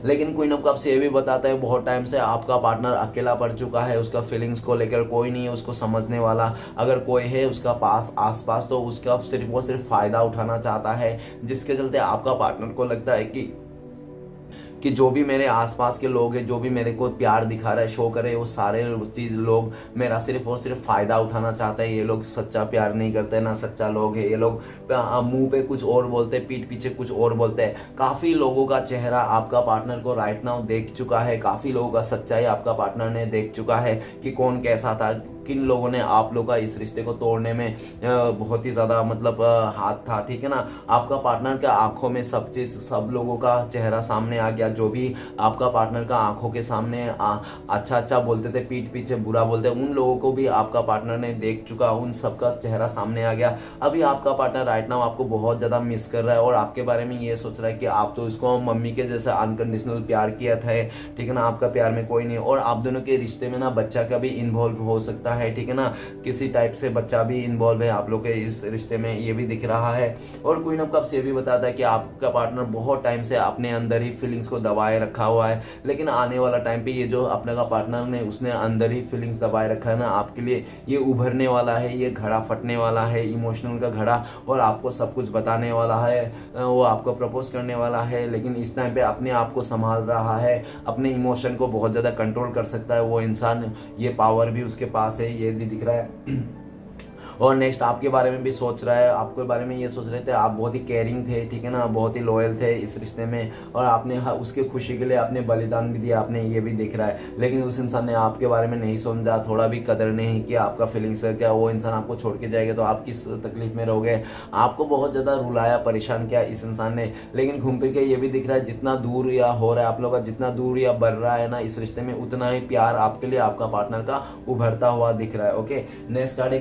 लेकिन क्वीन ऑफ कप्स ये भी बताता है बहुत टाइम से आपका पार्टनर अकेला पड़ चुका है, उसका फीलिंग्स को लेकर कोई नहीं है उसको समझने वाला, अगर कोई है उसका पास आसपास तो उसका सिर्फ वो सिर्फ फायदा उठाना चाहता है, जिसके चलते आपका पार्टनर को लगता है कि जो भी मेरे आसपास के लोग हैं, जो भी मेरे को प्यार दिखा रहा है, शो करे, वो सारे चीज लोग मेरा सिर्फ और सिर्फ फायदा उठाना चाहते हैं, ये लोग सच्चा प्यार नहीं करते ना, सच्चा लोग है ये लोग, मुंह पे कुछ और बोलते हैं, पीठ पीछे कुछ और बोलते हैं। काफी लोगों का चेहरा आपका पार्टनर को राइट नाउ देख चुका है, काफी लोगों का सच्चाई आपका पार्टनर ने देख चुका है कि कौन कैसा था, किन लोगों ने आप लोग का इस रिश्ते को तोड़ने में बहुत ही ज्यादा मतलब हाथ था, ठीक है ना। आपका पार्टनर के आंखों में सब चीज, सब लोगों का चेहरा सामने आ गया, जो भी आपका पार्टनर का आंखों के सामने अच्छा अच्छा बोलते थे, पीठ पीछे बुरा बोलते, उन लोगों को भी आपका पार्टनर ने देख चुका, उन सबका चेहरा सामने आ गया। अभी आपका पार्टनर राइट नाउ आपको बहुत ज्यादा मिस कर रहा है और आपके बारे में ये सोच रहा है कि आप तो इसको मम्मी के जैसा अनकंडीशनल प्यार किया था, ठीक है ना, आपका प्यार में कोई नहीं, और आप दोनों के रिश्ते में ना बच्चा का भी इन्वॉल्व हो सकता है, ठीक है ना, किसी टाइप से बच्चा भी इन्वॉल्व है आप लोग के इस रिश्ते में, ये भी दिख रहा है। और क्वीन ऑफ कप्स ये भी बताता है कि आपका पार्टनर बहुत टाइम से अपने अंदर ही फीलिंग्स को दबाए रखा हुआ है, लेकिन आने वाला टाइम पे ये जो अपने का पार्टनर ने उसने अंदर ही फीलिंग्स दबाए रखा है ना, आपके लिए ये उभरने वाला है, ये घड़ा फटने वाला है, इमोशनल का घड़ा, और आपको सब कुछ बताने वाला है, वो आपको प्रपोज करने वाला है। लेकिन इस टाइम पे अपने आप को संभाल रहा है, अपने इमोशन को बहुत ज्यादा कंट्रोल कर सकता है वो इंसान, ये पावर भी उसके पास है, ये भी दिख रहा है। और नेक्स्ट आपके बारे में भी सोच रहा है, आपके बारे में ये सोच रहे थे आप बहुत ही केयरिंग थे, ठीक है ना, बहुत ही लॉयल थे इस रिश्ते में, और आपने उसके खुशी के लिए आपने बलिदान भी दिया, आपने ये भी दिख रहा है। लेकिन उस इंसान ने आपके बारे में नहीं समझा, थोड़ा भी कदर नहीं किया आपका फीलिंग्स का, क्या वो इंसान आपको छोड़ के जाएगा तो आप किस तकलीफ में रहोगे, आपको बहुत ज्यादा रुलाया, परेशान किया इस इंसान ने। लेकिन घूम फिर के ये भी दिख रहा है जितना दूर या हो रहा है आप लोग का, जितना दूर या बढ़ रहा है ना इस रिश्ते में, उतना ही प्यार आपके लिए आपका पार्टनर का उभरता हुआ दिख रहा है। ओके, नेक्स्ट कार्ड है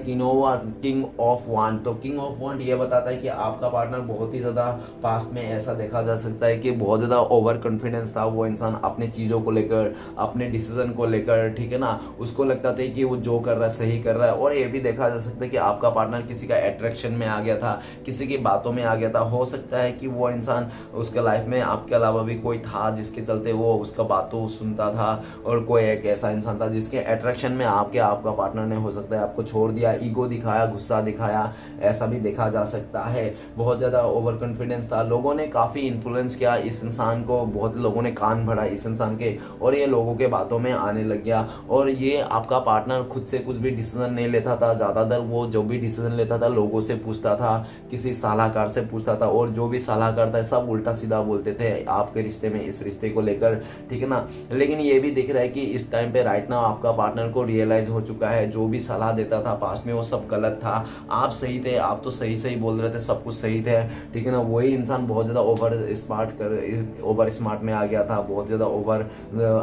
किंग ऑफ वांड। तो किंग ऑफ वांड ये बताता है कि आपका पार्टनर बहुत ही ज्यादा पास्ट में ऐसा देखा जा सकता है कि बहुत ज्यादा ओवर कॉन्फिडेंस था वो इंसान अपने चीजों को लेकर, अपने डिसीजन को लेकर, ठीक है ना, उसको लगता था कि वो जो कर रहा है सही कर रहा है। और ये भी देखा जा सकता है कि आपका पार्टनर किसी का अट्रैक्शन में आ गया था, किसी की बातों में आ गया था। हो सकता है कि वो इंसान उसके लाइफ में आपके अलावा भी कोई था जिसके चलते वो उसका बातों सुनता था, और कोई एक ऐसा इंसान था जिसके अट्रैक्शन में आपका पार्टनर ने हो सकता है आपको छोड़ दिया, ईगो दिखाया, गुस्सा दिखाया, ऐसा भी देखा जा सकता है। बहुत ज्यादा ओवर कॉन्फिडेंस था, लोगों ने काफी इन्फ्लुएंस किया इस इंसान को, बहुत लोगों ने कान भरा इस इंसान के, और ये लोगों के बातों में आने लग गया। और ये आपका पार्टनर खुद से कुछ भी डिसीजन नहीं लेता था, ज्यादातर वो जो भी डिसीजन लेता था लोगों से पूछता था, किसी सलाहकार से पूछता था, और जो भी सलाहकार था सब उल्टा सीधा बोलते थे आपके रिश्ते में, इस रिश्ते को लेकर, ठीक है ना। लेकिन ये भी दिख रहा है कि इस टाइम पे राइट नाउ आपका पार्टनर को रियलाइज हो चुका है जो भी सलाह देता था पास्ट में वो सब गलत था, आप सही थे, आप तो सही सही बोल रहे थे, सब कुछ सही थे, ठीक है ना। वही इंसान बहुत ज्यादा ओवर स्मार्ट में आ गया था, बहुत ज्यादा ओवर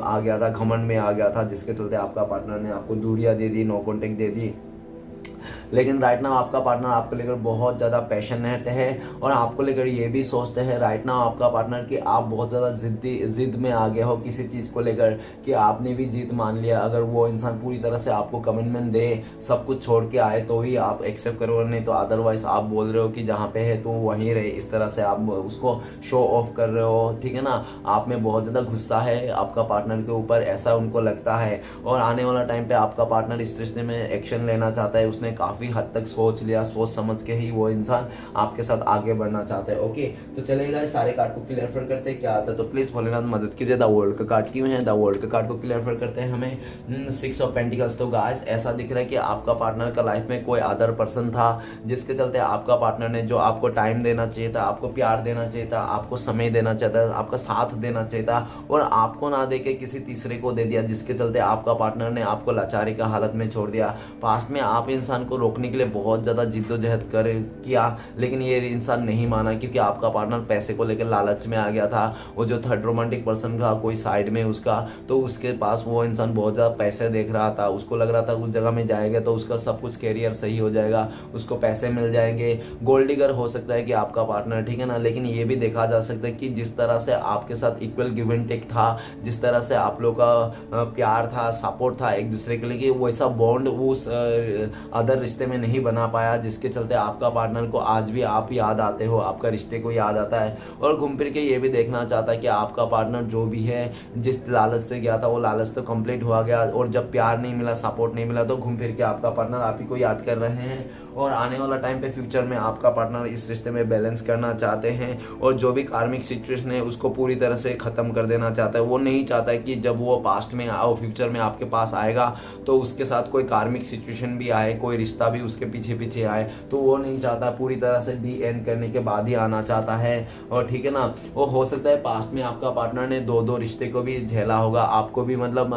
आ गया था, घमंड में आ गया था, जिसके चलते आपका पार्टनर ने आपको दूरियां दे दी, नो कॉन्टेक्ट दे दी। लेकिन राइट नाउ आपका पार्टनर आपको लेकर बहुत ज्यादा पैशनेट है, और आपको लेकर ये भी सोचते हैं राइट नाउ आपका पार्टनर कि आप बहुत ज्यादा जिद में आ गए हो किसी चीज को लेकर, कि आपने भी जिद मान लिया, अगर वो इंसान पूरी तरह से आपको कमिटमेंट दे, सब कुछ छोड़ के आए तो ही आप एक्सेप्ट करोगे, नहीं तो अदरवाइज आप बोल रहे हो कि जहाँ पे है तो वहीं रहे, इस तरह से आप उसको शो ऑफ कर रहे हो, ठीक है ना। आप में बहुत ज्यादा गुस्सा है आपका पार्टनर के ऊपर, ऐसा उनको लगता है। और आने वाला टाइम पे आपका पार्टनर इस रिश्ते में एक्शन लेना चाहता है, उसने काफी काफ़ी हद तक सोच लिया, सोच समझ के ही वो इंसान आपके साथ आगे बढ़ना चाहता है। ओके, तो चलेगा सारे कार्ड को क्लियर करते हैं क्या आता है। तो प्लीज़ भोलेनाथ मदद कीजिए। द वर्ल्ड का कार्ड क्यों है, द वर्ल्ड का कार्ड को क्लियर करते हैं हमें 6 ऑफ पेंटिकल्स। तो गाइस ऐसा दिख रहा है कि आपका पार्टनर का लाइफ में कोई अदर पर्सन था, जिसके चलते आपका पार्टनर ने जो आपको टाइम देना चाहिए था, आपको प्यार देना चाहिए था, आपको समय देना चाहिए था, आपका साथ देना चाहिए था, और आपको ना देके किसी तीसरे को दे दिया, जिसके चलते आपका पार्टनर ने आपको लाचारी का हालत में छोड़ दिया। पास्ट में आप इंसान को रोकने के लिए बहुत ज़्यादा जिद्दोजहद किया, लेकिन ये इंसान नहीं माना, क्योंकि आपका पार्टनर पैसे को लेकर लालच में आ गया था। वो जो थर्ड रोमांटिक पर्सन था कोई साइड में उसका, तो उसके पास वो इंसान बहुत ज़्यादा पैसे देख रहा था, उसको लग रहा था उस जगह में जाएगा तो उसका सब कुछ कैरियर सही हो जाएगा, उसको पैसे मिल जाएंगे। गोल्ड डिगर हो सकता है कि आपका पार्टनर, ठीक है ना। लेकिन ये भी देखा जा सकता है कि जिस तरह से आपके साथ इक्वल गिव एंड टेक था, जिस तरह से आप लोग का प्यार था, सपोर्ट था एक दूसरे के लिए, कि वैसा बॉन्ड उस अदर रिश्ते में नहीं बना पाया, जिसके चलते आपका पार्टनर को आज भी आप याद आते हो, आपका रिश्ते को याद आता है। और घूम फिर के ये भी देखना चाहता है कि आपका पार्टनर जो भी है, जिस लालच से गया था वो लालच तो कंप्लीट हुआ गया, और जब प्यार नहीं मिला, सपोर्ट नहीं मिला, तो घूम फिर के आपका पार्टनर आप ही को याद कर रहे हैं। और आने वाला टाइम पे फ्यूचर में आपका पार्टनर इस रिश्ते में बैलेंस करना चाहते हैं, और जो भी कार्मिक सिचुएशन है उसको पूरी तरह से खत्म कर देना चाहता है। वो नहीं चाहता है कि जब वो पास्ट में आओ फ्यूचर में आपके पास आएगा तो उसके साथ कोई कार्मिक सिचुएशन भी आए, कोई रिश्ता भी उसके पीछे पीछे आए, तो वो नहीं चाहता। पूरी तरह से डी एंड करने के बाद ही आना चाहता है। और ठीक है ना, वो हो सकता है पास्ट में आपका पार्टनर ने दो रिश्ते को भी झेला होगा, आपको भी मतलब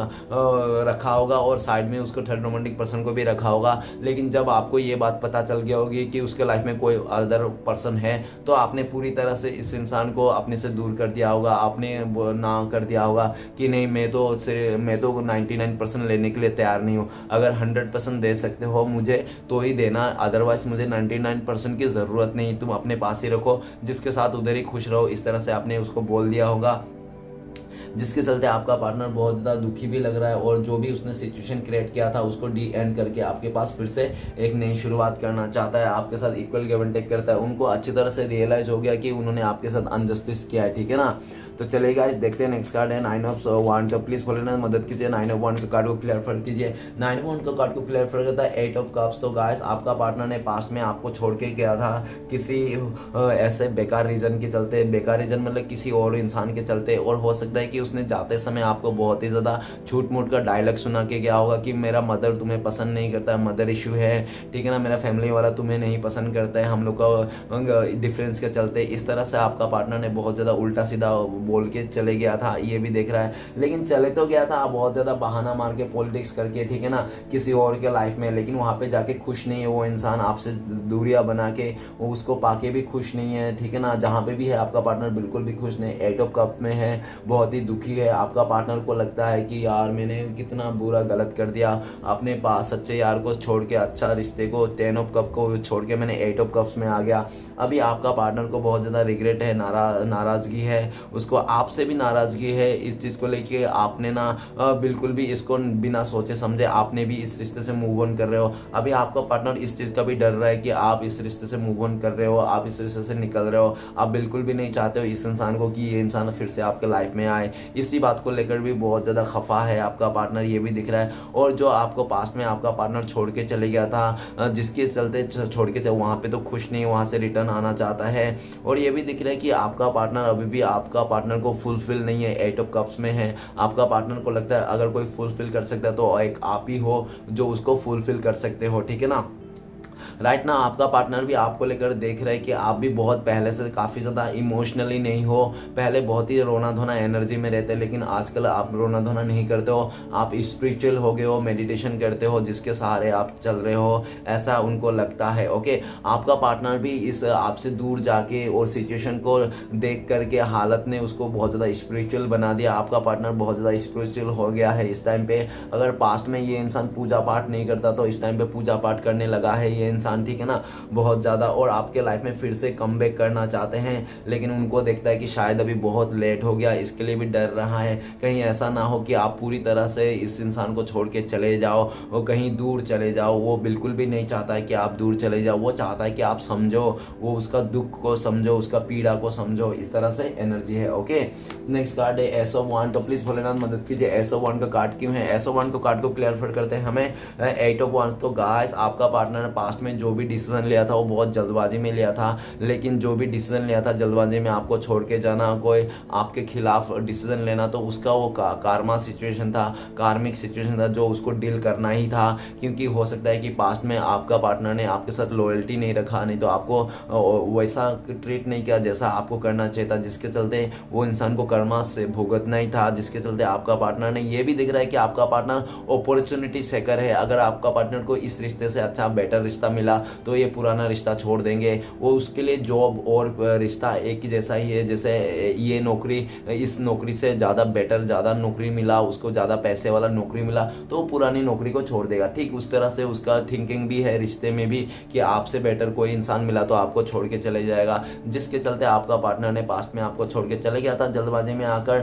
रखा होगा, और साइड में उसको थर्ड रोमांटिक पर्सन को भी रखा होगा। लेकिन जब आपको ये बात पता चल गया होगी कि उसके लाइफ में कोई अदर पर्सन है, तो आपने पूरी तरह से इस इंसान को अपने से दूर कर दिया होगा, आपने ना कर दिया होगा कि नहीं, मैं तो 99% लेने के लिए तैयार नहीं हूँ। अगर 100% दे सकते हो मुझे तो ही देना, अदरवाइज मुझे 99% की ज़रूरत नहीं, तुम अपने पास ही रखो, जिसके साथ उधर ही खुश रहो। इस तरह से आपने उसको बोल दिया होगा, जिसके चलते आपका पार्टनर बहुत ज़्यादा दुखी भी लग रहा है, और जो भी उसने सिचुएशन क्रिएट किया था उसको डी एंड करके आपके पास फिर से एक नई शुरुआत करना चाहता है, आपके साथ इक्वल गिव एंड टेक करता है। उनको अच्छी तरह से रियलाइज हो गया कि उन्होंने आपके साथ अनजस्टिस किया है, ठीक है ना। तो चलेगा, इस देखते हैं नेक्स्ट कार्ड है 9 ऑफ वांड। तो प्लीज भोलेनाथ मदद कीजिए, 9 ऑफ वांड का कार्ड को क्लियर कीजिए। 9 ऑफ वांड का कार्ड को क्लियर करता है 8 ऑफ कप्स। तो गाइस आपका पार्टनर ने पास्ट में आपको छोड़ के गया था किसी ऐसे बेकार रीजन के चलते, बेकार रीजन मतलब किसी और इंसान के चलते, और हो सकता है कि उसने जाते समय आपको बहुत ही ज़्यादा छूट मूट का डायलॉग सुना के गया होगा कि मेरा मदर तुम्हें पसंद नहीं करता है, मदर इशू है, ठीक है ना, मेरा फैमिली वाला तुम्हें नहीं पसंद करता है, हम लोग का डिफरेंस के चलते। इस तरह से आपका पार्टनर ने बहुत ज़्यादा उल्टा सीधा बोल के चले गया था, ये भी देख रहा है। लेकिन चले तो गया था बहुत ज़्यादा बहाना मार के, पॉलिटिक्स करके, ठीक है ना, किसी और के लाइफ में, लेकिन वहाँ पे जाके खुश नहीं है वो इंसान, आपसे दूरियां बना के, वो उसको पाके भी खुश नहीं है, ठीक है ना। जहाँ पे भी है आपका पार्टनर बिल्कुल भी खुश नहीं। 8 ऑफ कप में है, बहुत ही दुखी है। आपका पार्टनर को लगता है कि यार मैंने कितना बुरा गलत कर दिया, अपने पास सच्चे यार को छोड़ के, अच्छा रिश्ते को, 10 ऑफ कप को छोड़ के मैंने 8 ऑफ कप्स में आ गया। अभी आपका पार्टनर को बहुत ज़्यादा रिग्रेट है, नाराज़गी है, उसको आपसे भी नाराज़गी है इस चीज़ को लेके। आपने ना बिल्कुल भी इसको बिना सोचे समझे आपने भी इस रिश्ते से मूव ऑन कर रहे हो। अभी आपका पार्टनर इस चीज़ का भी डर रहा है कि आप इस रिश्ते से मूव ऑन कर रहे हो, आप इस रिश्ते से निकल रहे हो, आप बिल्कुल भी नहीं चाहते हो इस इंसान को कि ये इंसान फिर से आपके लाइफ में आए। इसी बात को लेकर भी बहुत ज़्यादा खफा है आपका पार्टनर, ये भी दिख रहा है। और जो आपको पास्ट में आपका पार्टनर छोड़ के चले गया था, जिसके चलते छोड़ के वहाँ पे तो खुश नहीं, वहाँ से रिटर्न आना चाहता है। और ये भी दिख रहा है कि आपका पार्टनर अभी भी आपका पार्टनर को फुलफिल नहीं है, 8 ऑफ कप्स में है। आपका पार्टनर को लगता है अगर कोई फुलफिल कर सकता है तो एक आप ही हो जो उसको फुलफिल कर सकते हो, ठीक है ना। राइट ना, आपका पार्टनर भी आपको लेकर देख रहा है कि आप भी बहुत पहले से काफ़ी ज़्यादा इमोशनली नहीं हो, पहले बहुत ही रोना धोना एनर्जी में रहते, लेकिन आजकल आप रोना धोना नहीं करते हो, आप स्पिरिचुअल हो गए हो, मेडिटेशन करते हो, जिसके सहारे आप चल रहे हो, ऐसा उनको लगता है। ओके, आपका पार्टनर भी इस आपसे दूर जाके और सिचुएशन को देख करके हालत ने उसको बहुत ज़्यादा स्पिरिचुअल बना दिया। आपका पार्टनर बहुत ज़्यादा स्पिरिचुअल हो गया है इस टाइम पे। अगर पास्ट में ये इंसान पूजा पाठ नहीं करता तो इस टाइम पे पूजा पाठ करने लगा है ये इंसान, ठीक है ना, बहुत ज़्यादा, और आपके लाइफ में फिर से कम बैक करना चाहते हैं, लेकिन उनको देखता है कि शायद अभी बहुत लेट हो गया, इसके लिए भी डर रहा है कहीं ऐसा ना हो कि आप पूरी तरह से इस इंसान को छोड़ के चले जाओ, वो कहीं दूर चले जाओ। वो बिल्कुल भी नहीं चाहता है कि आप दूर चले जाओ, वो चाहता है कि आप समझो, वो उसका दुख को समझो, उसका पीड़ा को समझो। इस तरह से एनर्जी है। ओके, नेक्स्ट कार्ड है एस ऑफ वांड। तो प्लीज भोलेनाथ मदद कीजिए, एस ऑफ वांड का कार्ड क्यों है? एस ऑफ वांड को कार्ड को क्लियर करते हैं हमें एट ऑफ वांड। तो गाइस, आपका पार्टनर ने पास्ट में जो भी डिसीजन लिया था वो बहुत जल्दबाजी में लिया था, लेकिन जो भी डिसीजन लिया था जल्दबाजी में, आपको छोड़ के जाना, कोई आपके खिलाफ डिसीजन लेना, तो उसका वो कार्मा सिचुएशन था, कार्मिक सिचुएशन था जो उसको डील करना ही था। क्योंकि हो सकता है कि पास्ट में आपका पार्टनर ने आपके साथ लॉयल्टी नहीं रखा, नहीं तो आपको वैसा ट्रीट नहीं किया जैसा आपको करना चाहिए था, जिसके चलते वो इंसान को कर्मा से भुगतना ही था, जिसके चलते आपका पार्टनर ने, ये भी दिख रहा है कि आपका पार्टनर अपॉर्चुनिटी सेकर है। अगर आपका पार्टनर को इस रिश्ते से अच्छा बेटर रिश्ता मिला तो ये पुराना रिश्ता छोड़ देंगे। वो उसके लिए जॉब और रिश्ता एक ही जैसा ही है, जैसे ये नौकरी, इस नौकरी से ज़्यादा बेटर, ज़्यादा नौकरी मिला उसको, ज़्यादा पैसे वाला नौकरी मिला तो वो पुरानी नौकरी को छोड़ देगा। ठीक उस तरह से उसका थिंकिंग भी है रिश्ते में भी, कि आपसे बेटर कोई इंसान मिला तो आपको छोड़ के चले जाएगा, जिसके चलते आपका पार्टनर ने पास्ट में आपको छोड़ के चले गया था जल्दबाजी में आकर,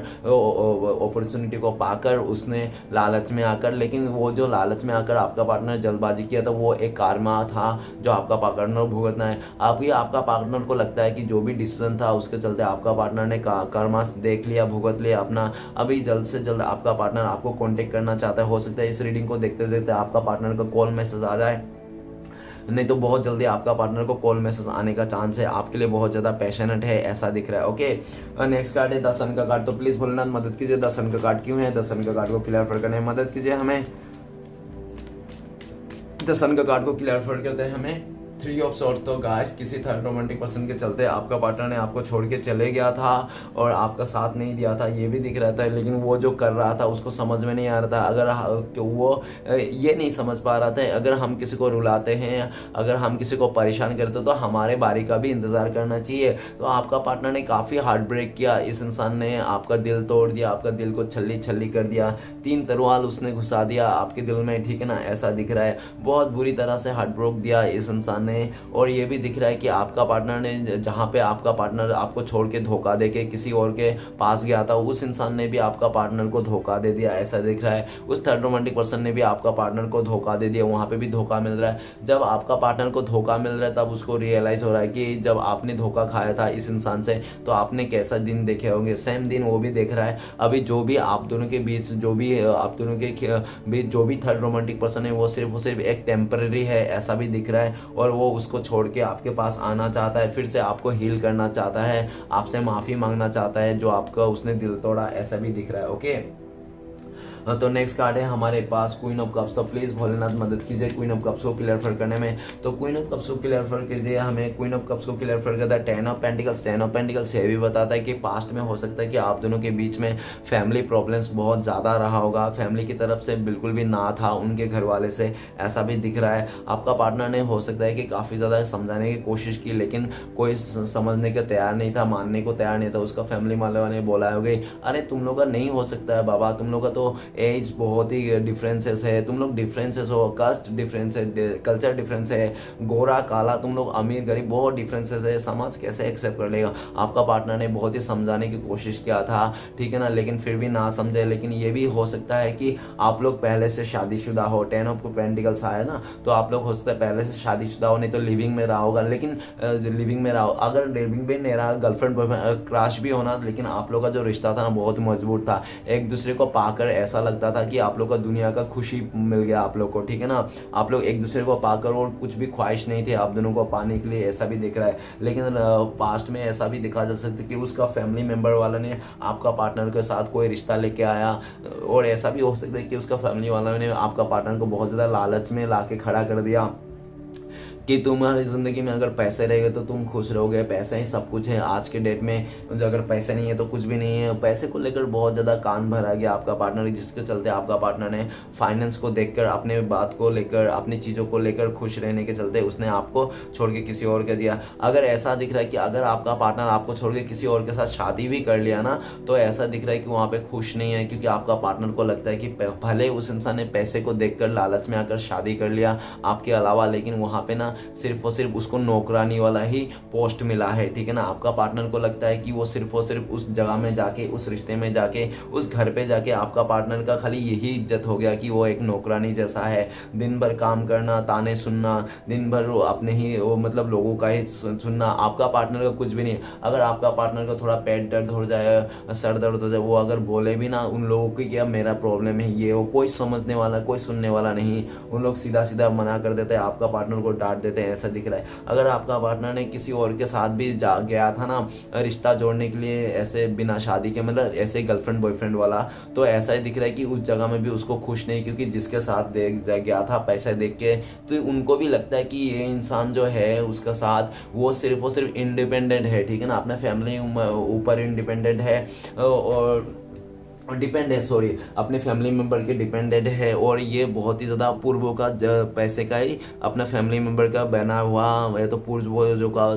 अपॉर्चुनिटी को पाकर, उसने लालच में आकर। लेकिन वो जो लालच में आकर आपका पार्टनर जल्दबाजी किया था वो एक कार्मा था जो आपका पार्टनर भुगतना है। आपका पार्टनर को लगता है कि जो भी डिसीजन था उसके चलते आपका पार्टनर ने कर्मा देख लिया, भुगत लिया अपना। अभी जल्द से जल्द आपका पार्टनर आपको कांटेक्ट करना चाहता है। हो सकता है इस रीडिंग को देखते देखते आपका पार्टनर का कॉल मैसेज आ जाए, नहीं तो बहुत जल्दी आपका पार्टनर को कॉल मैसेज आने का चांस है। आपके लिए बहुत ज़्यादा पैशनेट है, ऐसा दिख रहा है। ओके, नेक्स्ट कार्ड है द सन का कार्ड। तो प्लीज़ भोलेनाथ मदद कीजिए, द सन का कार्ड क्यों है? द सन का कार्ड को क्लियर करने में मदद कीजिए हमें। द सन का कार्ड को क्लियर करते हैं हमें थ्री ऑफ सॉर्ड्स। तो गाइस, किसी थर्ड रोमांटिक पर्सन के चलते आपका पार्टनर ने आपको छोड़ के चले गया था और आपका साथ नहीं दिया था, ये भी दिख रहा था। लेकिन वो जो कर रहा था उसको समझ में नहीं आ रहा था। अगर वो ये नहीं समझ पा रहा था, अगर हम किसी को रुलाते हैं, अगर हम किसी को परेशान करते तो हमारे बारी का भी इंतज़ार करना चाहिए। तो आपका पार्टनर ने काफ़ी हार्ट ब्रेक किया, इस इंसान ने आपका दिल तोड़ दिया, आपका दिल को छल्ली छल्ली कर दिया, 3 तलवार उसने घुसा दिया आपके दिल में, ठीक है ना, ऐसा दिख रहा है। बहुत बुरी तरह से हार्ट ब्रेक दिया इस इंसान ने। और ये भी दिख रहा है कि आपका पार्टनर ने, जहाँ पे आपका पार्टनर आपको छोड़ के धोखा दे के किसी और के पास गया था, उस इंसान ने भी आपका पार्टनर को धोखा दे दिया, ऐसा दिख रहा है। उस थर्ड रोमांटिक पर्सन ने भी आपका पार्टनर को धोखा दे दिया, वहाँ पे भी धोखा मिल रहा है। जब आपका पार्टनर को धोखा मिल रहा है तब उसको रियलाइज हो रहा है कि जब आपने धोखा खाया था इस इंसान से तो आपने कैसा दिन देखे होंगे, सेम दिन वो भी देख रहा है। अभी जो भी आप दोनों के बीच, जो भी आप दोनों के बीच जो भी थर्ड रोमांटिक पर्सन है वो सिर्फ एक टेम्पररी है, ऐसा भी दिख रहा है। और वो उसको छोड़ के आपके पास आना चाहता है, फिर से आपको हील करना चाहता है, आपसे माफ़ी मांगना चाहता है जो आपका उसने दिल तोड़ा, ऐसा भी दिख रहा है। ओके, तो नेक्स्ट कार्ड है हमारे पास क्वीन ऑफ कप्स। तो प्लीज़ भोलेनाथ मदद कीजिए क्वीन ऑफ कप्स को क्लियर करने में। तो क्वीन ऑफ कप्स को क्लियर कीजिए हमें। क्वीन ऑफ कप्स को क्लियर करता है 10 ऑफ पेंटिकल्स। 10 ऑफ पेंटिकल्स ये भी बताता है कि पास्ट में हो सकता है कि आप दोनों के बीच में फैमिली प्रॉब्लम्स बहुत ज़्यादा रहा होगा, फैमिली की तरफ से बिल्कुल भी ना था उनके घर वाले से, ऐसा भी दिख रहा है। आपका पार्टनर ने हो सकता है कि काफ़ी ज़्यादा समझाने की कोशिश की, लेकिन कोई समझने को तैयार नहीं था, मानने को तैयार नहीं था। उसका फैमिली वाले ने बोला होगा, अरे तुम लोग का नहीं हो सकता है बाबा, तुम लोग का तो एज बहुत ही डिफरेंसेस है, तुम लोग डिफरेंसेस हो, कास्ट डिफरेंस है, कल्चर डिफरेंस है, गोरा काला, तुम लोग अमीर गरीब, बहुत डिफरेंसेस है, समाज कैसे एक्सेप्ट कर लेगा। आपका पार्टनर ने बहुत ही समझाने की कोशिश किया था, ठीक है ना, लेकिन फिर भी ना समझे। लेकिन ये भी हो सकता है कि आप लोग पहले से शादीशुदा हो, 10 ऑफ पेंटिकल्स आया ना, तो आप लोग हो सकता है पहले से शादीशुदा हो, नहीं तो लिविंग में रहा होगा। लेकिन लिविंग में रहा, अगर लिविंग में नहीं रहा, गर्लफ्रेंड बॉयफ्रेंड क्रश भी होना, लेकिन आप लोग का जो रिश्ता था ना बहुत मजबूत था। एक दूसरे को पाकर ऐसा लगता था कि आप लोग का दुनिया का खुशी मिल गया आप लोग को, ठीक है ना। आप लोग एक दूसरे को पाकर और कुछ भी ख्वाहिश नहीं थे आप दोनों को पाने के लिए, ऐसा भी दिख रहा है। लेकिन पास्ट में ऐसा भी दिखा जा सकता है कि उसका फैमिली मेंबर वाला ने आपका पार्टनर के साथ कोई रिश्ता लेके आया, और ऐसा भी हो सकता है कि उसका फैमिली वाला ने आपका पार्टनर को बहुत ज़्यादा लालच में ला के खड़ा कर दिया कि तुम्हारी ज़िंदगी में अगर पैसे रहेंगे तो तुम खुश रहोगे, पैसे ही सब कुछ है आज के डेट में, जो अगर पैसे नहीं है तो कुछ भी नहीं है। पैसे को लेकर बहुत ज़्यादा कान भरा गया आपका पार्टनर, जिसके चलते आपका पार्टनर ने फाइनेंस को देखकर, अपने बात को लेकर, अपनी चीज़ों को लेकर खुश रहने के चलते उसने आपको छोड़ के किसी और के दिया। अगर ऐसा दिख रहा है कि अगर आपका पार्टनर आपको छोड़ के किसी और के साथ शादी भी कर लिया ना, तो ऐसा दिख रहा है कि वहाँ पर खुश नहीं है, क्योंकि आपका पार्टनर को लगता है कि भले उस इंसान ने पैसे को देख कर लालच में आकर शादी कर लिया आपके अलावा, लेकिन वहाँ पर ना सिर्फ और सिर्फ उसको नौकरानी वाला ही पोस्ट मिला है, ठीक है ना। आपका पार्टनर को लगता है कि वो सिर्फ और सिर्फ उस जगह में जाके, उस रिश्ते में जाके, उस घर पे जाके आपका पार्टनर का खाली यही इज्जत हो गया कि वो एक नौकरानी जैसा है, दिन भर काम करना, ताने सुनना, दिन भर अपने ही वो मतलब लोगों का ही सुनना। आपका पार्टनर का कुछ भी नहीं। अगर आपका पार्टनर का थोड़ा पेट दर्द हो जाए, सर दर्द हो जाए, वो अगर बोले भी ना उन लोगों को क्या मेरा प्रॉब्लम है ये वो, कोई समझने वाला, कोई सुनने वाला नहीं। उन लोग सीधा सीधा मना कर देते हैं, आपका पार्टनर को डांट देते हैं, ऐसा दिख रहा है। अगर आपका पार्टनर ने किसी और के साथ भी गया था ना रिश्ता जोड़ने के लिए, ऐसे बिना शादी के, मतलब ऐसे गर्लफ्रेंड बॉयफ्रेंड वाला, तो ऐसा ही दिख रहा है कि उस जगह में भी उसको खुश नहीं, क्योंकि जिसके साथ देख गया था पैसे देख के, तो उनको भी लगता है कि ये इंसान जो है उसका साथ वो सिर्फ और सिर्फ इंडिपेंडेंट है, ठीक है ना, अपने फैमिली ऊपर इंडिपेंडेंट है और डिपेंड है, सॉरी, अपने फैमिली मेम्बर के डिपेंडेंट है, और ये बहुत ही ज़्यादा पूर्वों का पैसे का ही अपना फैमिली मेम्बर का बना हुआ है, तो पूर्वजों का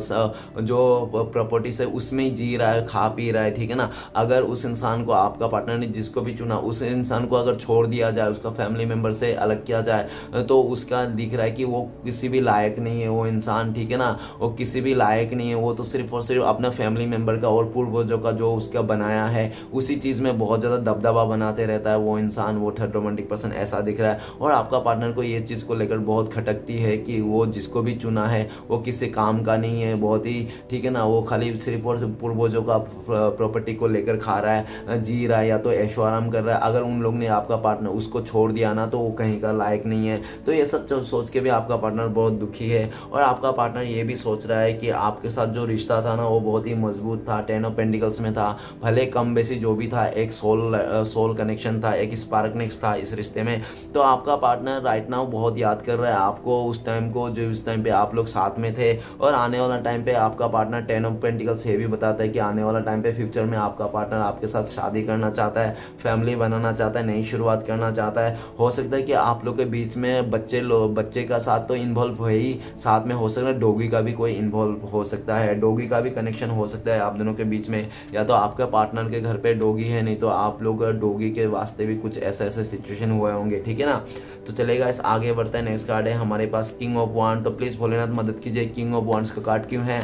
जो प्रॉपर्टी से उसमें ही जी रहा है, खा पी रहा है, ठीक है ना। अगर उस इंसान को, आपका पार्टनर ने जिसको भी चुना, उस इंसान को अगर छोड़ दिया जाए, उसका फैमिली मेम्बर से अलग किया जाए, तो उसका दिख रहा है कि वो किसी भी लायक नहीं है वो इंसान, ठीक है ना। वो किसी भी लायक नहीं है, वो तो सिर्फ और सिर्फ अपना फैमिली मेम्बर का और पूर्वजों का जो उसका बनाया है उसी चीज़ में बहुत ज़्यादा दबदबा बनाते रहता है वो इंसान, वो थर्ड रोमांटिक पर्सन, ऐसा दिख रहा है। और आपका पार्टनर को ये चीज़ को लेकर बहुत खटकती है कि वो जिसको भी चुना है वो किसी काम का नहीं है, बहुत ही, ठीक है ना, वो खाली सिर्फ और सिर्फ पूर्वजों का प्रॉपर्टी को लेकर खा रहा है, जी रहा है, या तो ऐशो आराम कर रहा है। अगर उन लोग ने आपका पार्टनर उसको छोड़ दिया ना, तो वो कहीं का लायक नहीं है। तो ये सब सोच के भी आपका पार्टनर बहुत दुखी है, और आपका पार्टनर ये भी सोच रहा है कि आपके साथ जो रिश्ता था ना वो बहुत ही मजबूत था, 10 ऑफ पेंटिकल्स में था, भले कम बेसी जो भी था, एक सोल कनेक्शन था, एक स्पार्कनेस था इस रिश्ते में। तो आपका पार्टनर राइट नाउ बहुत याद कर रहा है आपको, उस टाइम को जो इस टाइम पे आप लोग साथ में थे, और आने वाला टाइम पे आपका पार्टनर 10 ऑफ पेंटिकल्स ये भी बताता है कि आने वाला टाइम पे फ्यूचर में आपका पार्टनर आपके साथ शादी करना चाहता है, फैमिली बनाना चाहता है, नई शुरुआत करना चाहता है। हो सकता है कि आप लोग के बीच में बच्चे का साथ तो इन्वॉल्व है ही, साथ में हो सकता है डॉगी का भी कोई इन्वॉल्व हो सकता है, डॉगी का भी कनेक्शन हो सकता है आप दोनों के बीच में, या तो आपके पार्टनर के घर पे डॉगी है, नहीं तो आप लोग डॉगी के वास्ते भी कुछ ऐसे सिचुएशन हुए होंगे, ठीक है ना। तो चलेगा, इस आगे बढ़ते हैं। नेक्स्ट कार्ड है हमारे पास किंग ऑफ वांड। तो प्लीज भोलेनाथ मदद कीजिए, किंग ऑफ वांड्स का कार्ड क्यों है।